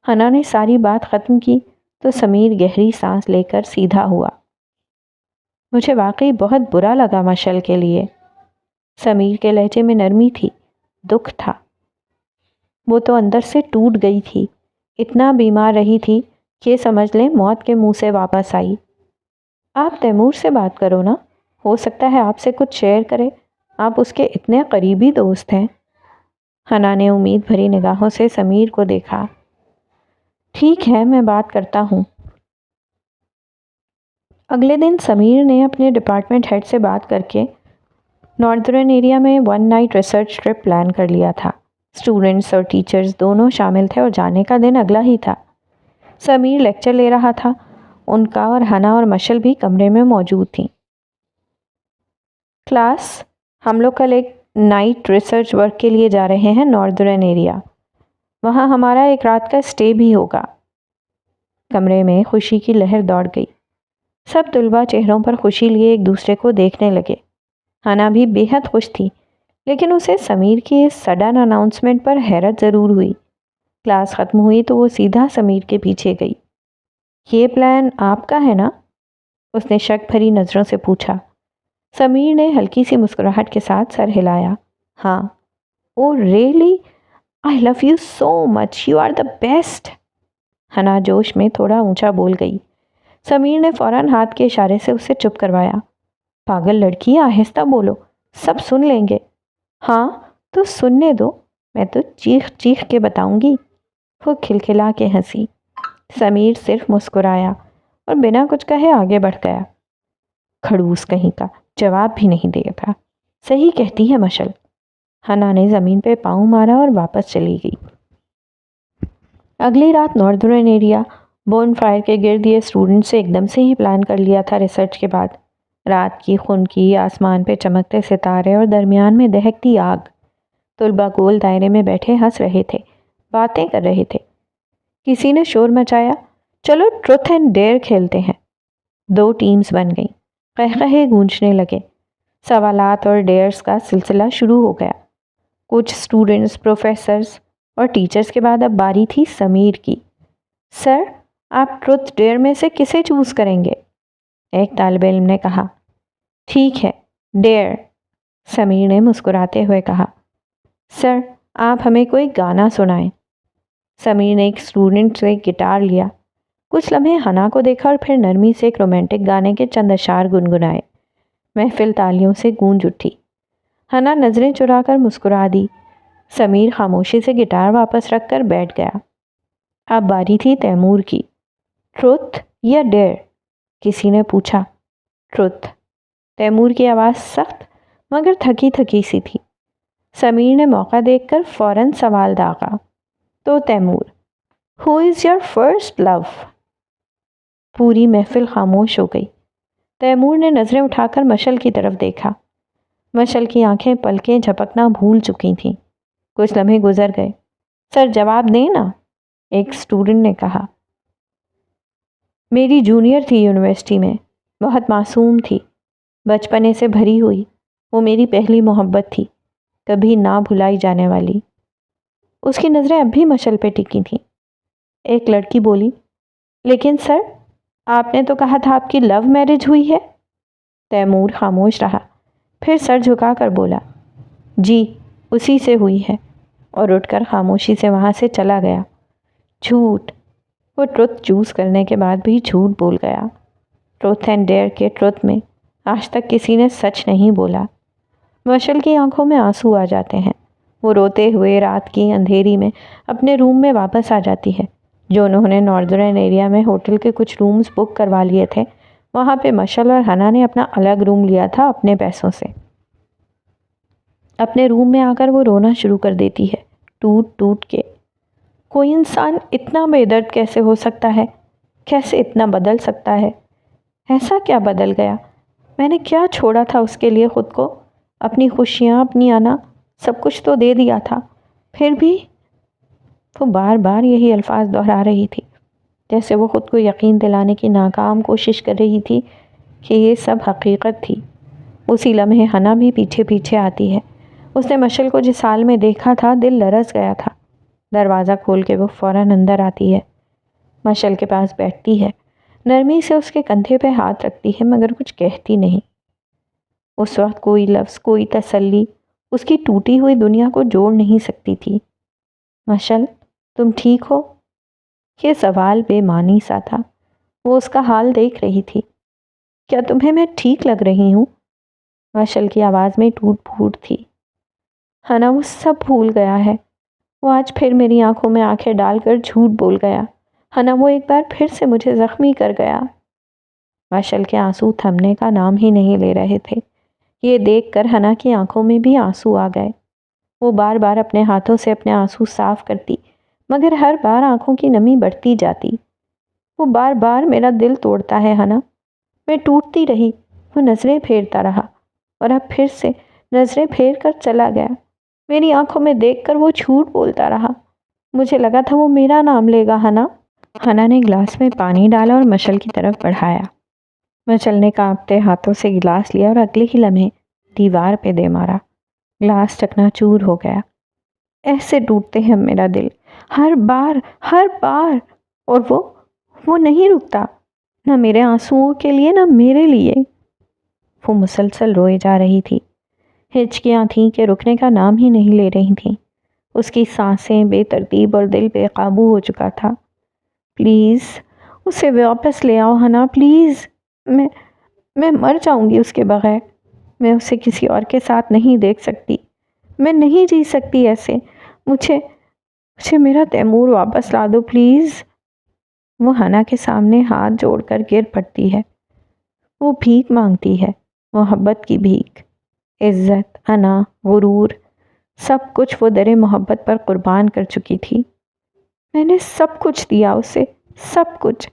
ہنا نے ساری بات ختم کی تو سمیر گہری سانس لے کر سیدھا ہوا۔ مجھے واقعی بہت برا لگا مشل کے لیے۔ سمیر کے لہجے میں نرمی تھی، دکھ تھا۔ وہ تو اندر سے ٹوٹ گئی تھی، اتنا بیمار رہی تھی کہ سمجھ لیں موت کے منہ سے واپس آئی۔ آپ تیمور سے بات کرو نا، ہو سکتا ہے آپ سے کچھ شیئر کرے، آپ اس کے اتنے قریبی دوست ہیں۔ ہنا نے امید بھری نگاہوں سے سمیر کو دیکھا۔ ٹھیک ہے، میں بات کرتا ہوں۔ اگلے دن سمیر نے اپنے ڈپارٹمنٹ ہیڈ سے بات کر کے ناردرن ایریا میں 1 نائٹ ریسرچ ٹرپ پلان کر لیا تھا۔ اسٹوڈنٹس اور ٹیچرز دونوں شامل تھے اور جانے کا دن اگلا ہی تھا۔ سمیر لیکچر لے رہا تھا، ان کا اور ہنا اور مشل بھی کمرے میں موجود تھیں۔ کلاس، ہم لوگ کل ایک نائٹ ریسرچ ورک کے لیے جا رہے ہیں ناردرن ایریا، وہاں ہمارا ایک رات کا اسٹے بھی ہوگا۔ کمرے میں خوشی کی لہر دوڑ گئی۔ سب طلباء چہروں پر خوشی لیے ایک دوسرے کو دیکھنے لگے۔ ہنا بھی بے حد خوش تھی، لیکن اسے سمیر کی اس سڈن اناؤنسمنٹ پر حیرت ضرور ہوئی۔ کلاس ختم ہوئی تو وہ سیدھا سمیر کے پیچھے گئی۔ یہ پلان آپ کا ہے نا؟ اس نے شک بھری نظروں سے پوچھا۔ سمیر نے ہلکی سی مسکراہٹ کے ساتھ سر ہلایا۔ ہاں۔ Oh really? I love you so much, you are the best. Hina جوش میں تھوڑا اونچا بول گئی۔ سمیر نے فوراً ہاتھ کے اشارے سے اسے چپ کروایا۔ پاگل لڑکی، آہستہ بولو، سب سن لیں گے۔ ہاں تو سننے دو، میں تو چیخ چیخ کے بتاؤں گی۔ وہ کھلکھلا کے ہنسی۔ سمیر صرف مسکرایا اور بنا کچھ کہے آگے بڑھ گیا۔ کھڑوس کہیں کا، جواب بھی نہیں دیا تھا۔ صحیح کہتی ہے مشل۔ ہنا نے زمین پہ پاؤں مارا اور واپس چلی گئی۔ اگلی رات ناردرن ایریا بون فائر کے گرد یہ اسٹوڈنٹ سے ایک دم سے ہی پلان کر لیا تھا ریسرچ کے بعد۔ رات کی خنکی، آسمان پہ چمکتے ستارے اور درمیان میں دہکتی آگ۔ طلباء گول دائرے میں بیٹھے ہنس رہے تھے، باتیں کر رہے تھے۔ کسی نے شور مچایا، چلو ٹروتھ اینڈ ڈیئر کھیلتے ہیں۔ 2 ٹیمز بن گئیں، قہقہے گونجنے لگے۔ سوالات اور ڈیئرز کا سلسلہ شروع ہو گیا۔ کچھ اسٹوڈنٹس، پروفیسرز اور ٹیچرز کے بعد اب باری تھی سمیر کی۔ سر، آپ ٹروتھ ڈیئر میں سے کسے چوز کریں گے؟ ایک طالب علم نے کہا۔ ٹھیک ہے، ڈیئر، سمیر نے مسکراتے ہوئے کہا۔ سر، آپ ہمیں کوئی گانا سنائیں۔ سمیر نے ایک اسٹوڈنٹ سے گٹار لیا، کچھ لمحے ہنا کو دیکھا اور پھر نرمی سے ایک رومانٹک گانے کے چند اشعار گنگنائے۔ محفل تالیوں سے گونج اٹھی۔ ہنا نظریں چرا کر مسکرا دی۔ سمیر خاموشی سے گٹار واپس رکھ کر بیٹھ گیا۔ اب باری تھی تیمور کی۔ ٹروتھ یا ڈیئر؟ کسی نے پوچھا۔ ٹروتھ، تیمور کی آواز سخت مگر تھکی تھکی سی تھی۔ سمیر نے موقع دیکھ کر فوراً سوال داغا۔ تو Taimur, who is your first love? پوری محفل خاموش ہو گئی۔ تیمور نے نظریں اٹھا کر مشل کی طرف دیکھا۔ مشل کی آنکھیں پلکیں جھپکنا بھول چکی تھیں۔ کچھ لمحے گزر گئے۔ سر، جواب دیں نا، ایک اسٹوڈنٹ نے کہا۔ میری جونیئر تھی یونیورسٹی میں، بہت معصوم تھی، بچپنے سے بھری ہوئی۔ وہ میری پہلی محبت تھی، کبھی نہ بھلائی جانے والی۔ اس کی نظریں اب بھی مشل پہ ٹکی تھیں۔ ایک لڑکی بولی، لیکن سر، آپ نے تو کہا تھا آپ کی لو میرج ہوئی ہے۔ تیمور خاموش رہا، پھر سر جھکا کر بولا، جی اسی سے ہوئی ہے، اور اٹھ کر خاموشی سے وہاں سے چلا گیا۔ جھوٹ، وہ ٹروتھ چوز کرنے کے بعد بھی جھوٹ بول گیا۔ ٹروتھ اینڈ ڈیئر کے ٹروتھ میں آج تک کسی نے سچ نہیں بولا۔ مشل کی آنکھوں میں آنسو آ جاتے ہیں۔ وہ روتے ہوئے رات کی اندھیری میں اپنے روم میں واپس آ جاتی ہے، جو انہوں نے ناردرن ایریا میں ہوٹل کے کچھ رومز بک کروا لیے تھے۔ وہاں پہ مشل اور ہنا نے اپنا الگ روم لیا تھا اپنے پیسوں سے۔ اپنے روم میں آ کر وہ رونا شروع کر دیتی ہے، ٹوٹ ٹوٹ کے۔ کوئی انسان اتنا بے درد کیسے ہو سکتا ہے؟ کیسے اتنا بدل سکتا ہے؟ ایسا کیا بدل گیا؟ میں نے کیا چھوڑا تھا اس کے لیے خود کو؟ اپنی خوشیاں، اپنی انا، سب کچھ تو دے دیا تھا، پھر بھی؟ وہ بار بار یہی الفاظ دہرا رہی تھی، جیسے وہ خود کو یقین دلانے کی ناکام کوشش کر رہی تھی کہ یہ سب حقیقت تھی۔ اسی لمحے ہنا بھی پیچھے پیچھے آتی ہے۔ اس نے مشل کو جس حال میں دیکھا تھا، دل لرز گیا تھا۔ دروازہ کھول کے وہ فوراً اندر آتی ہے، مشل کے پاس بیٹھتی ہے، نرمی سے اس کے کندھے پہ ہاتھ رکھتی ہے، مگر کچھ کہتی نہیں۔ اس وقت کوئی لفظ، کوئی تسلی اس کی ٹوٹی ہوئی دنیا کو جوڑ نہیں سکتی تھی۔ مشل، تم ٹھیک ہو؟ یہ سوال بے معنی سا تھا۔ وہ اس کا حال دیکھ رہی تھی۔ کیا تمہیں میں ٹھیک لگ رہی ہوں؟ مشل کی آواز میں ٹوٹ پھوٹ تھی۔ ہنا وہ سب بھول گیا ہے۔ وہ آج پھر میری آنکھوں میں آنکھیں ڈال کر جھوٹ بول گیا۔ ہنا وہ ایک بار پھر سے مجھے زخمی کر گیا۔ مشل کے آنسو تھمنے کا نام ہی نہیں لے رہے تھے۔ یہ دیکھ کر ہنا کی آنکھوں میں بھی آنسو آ گئے۔ وہ بار بار اپنے ہاتھوں سے اپنے آنسو صاف کرتی، مگر ہر بار آنکھوں کی نمی بڑھتی جاتی۔ وہ بار بار میرا دل توڑتا ہے ہنا۔ میں ٹوٹتی رہی، وہ نظریں پھیرتا رہا، اور اب پھر سے نظریں پھیر کر چلا گیا۔ میری آنکھوں میں دیکھ کر وہ جھوٹ بولتا رہا۔ مجھے لگا تھا وہ میرا نام لے گا ہنا۔ ہنا نے گلاس میں پانی ڈالا اور مشل کی طرف بڑھایا۔ مشل نے کانپتے ہاتھوں سے گلاس لیا اور اگلے ہی لمحے دیوار پہ دے مارا۔ گلاس چکنا چور ہو گیا۔ ایسے ٹوٹتے ہیں میرا دل، ہر بار ہر بار، اور وہ نہیں رکتا، نہ میرے آنسوؤں کے لیے نہ میرے لیے۔ وہ مسلسل روئے جا رہی تھی، ہچکیاں تھیں کہ رکنے کا نام ہی نہیں لے رہی تھیں۔ اس کی سانسیں بے ترتیب اور دل بے قابو ہو چکا تھا۔ پلیز اسے واپس لے آؤ ہنا، پلیز۔ میں مر جاؤں گی اس کے بغیر۔ میں اسے کسی اور کے ساتھ نہیں دیکھ سکتی، میں نہیں جی سکتی ایسے۔ مجھے میرا تیمور واپس لا دو پلیز۔ وہ ہنا کے سامنے ہاتھ جوڑ کر گر پڑتی ہے۔ وہ بھیک مانگتی ہے، محبت کی بھیک۔ عزت، انا، غرور، سب کچھ وہ در محبت پر قربان کر چکی تھی۔ میں نے سب کچھ دیا اسے، سب کچھ،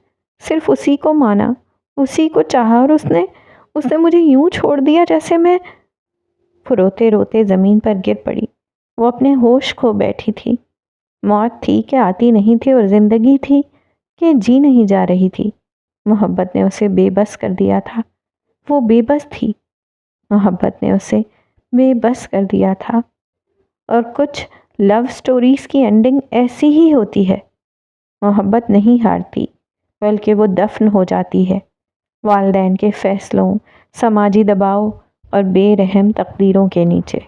صرف اسی کو مانا، اسی کو چاہا، اور اس نے مجھے یوں چھوڑ دیا جیسے میں۔ وہ روتے روتے زمین پر گر پڑی۔ وہ اپنے ہوش کھو بیٹھی تھی۔ موت تھی کہ آتی نہیں تھی، اور زندگی تھی کہ جی نہیں جا رہی تھی۔ محبت نے اسے بے بس کر دیا تھا۔ وہ بے بس تھی، محبت نے اسے بے بس کر دیا تھا۔ اور کچھ لو سٹوریز کی اینڈنگ ایسی ہی ہوتی ہے۔ محبت نہیں ہارتی، بلکہ وہ دفن ہو جاتی ہے، والدین کے فیصلوں، سماجی دباؤ اور بے رحم تقدیروں کے نیچے۔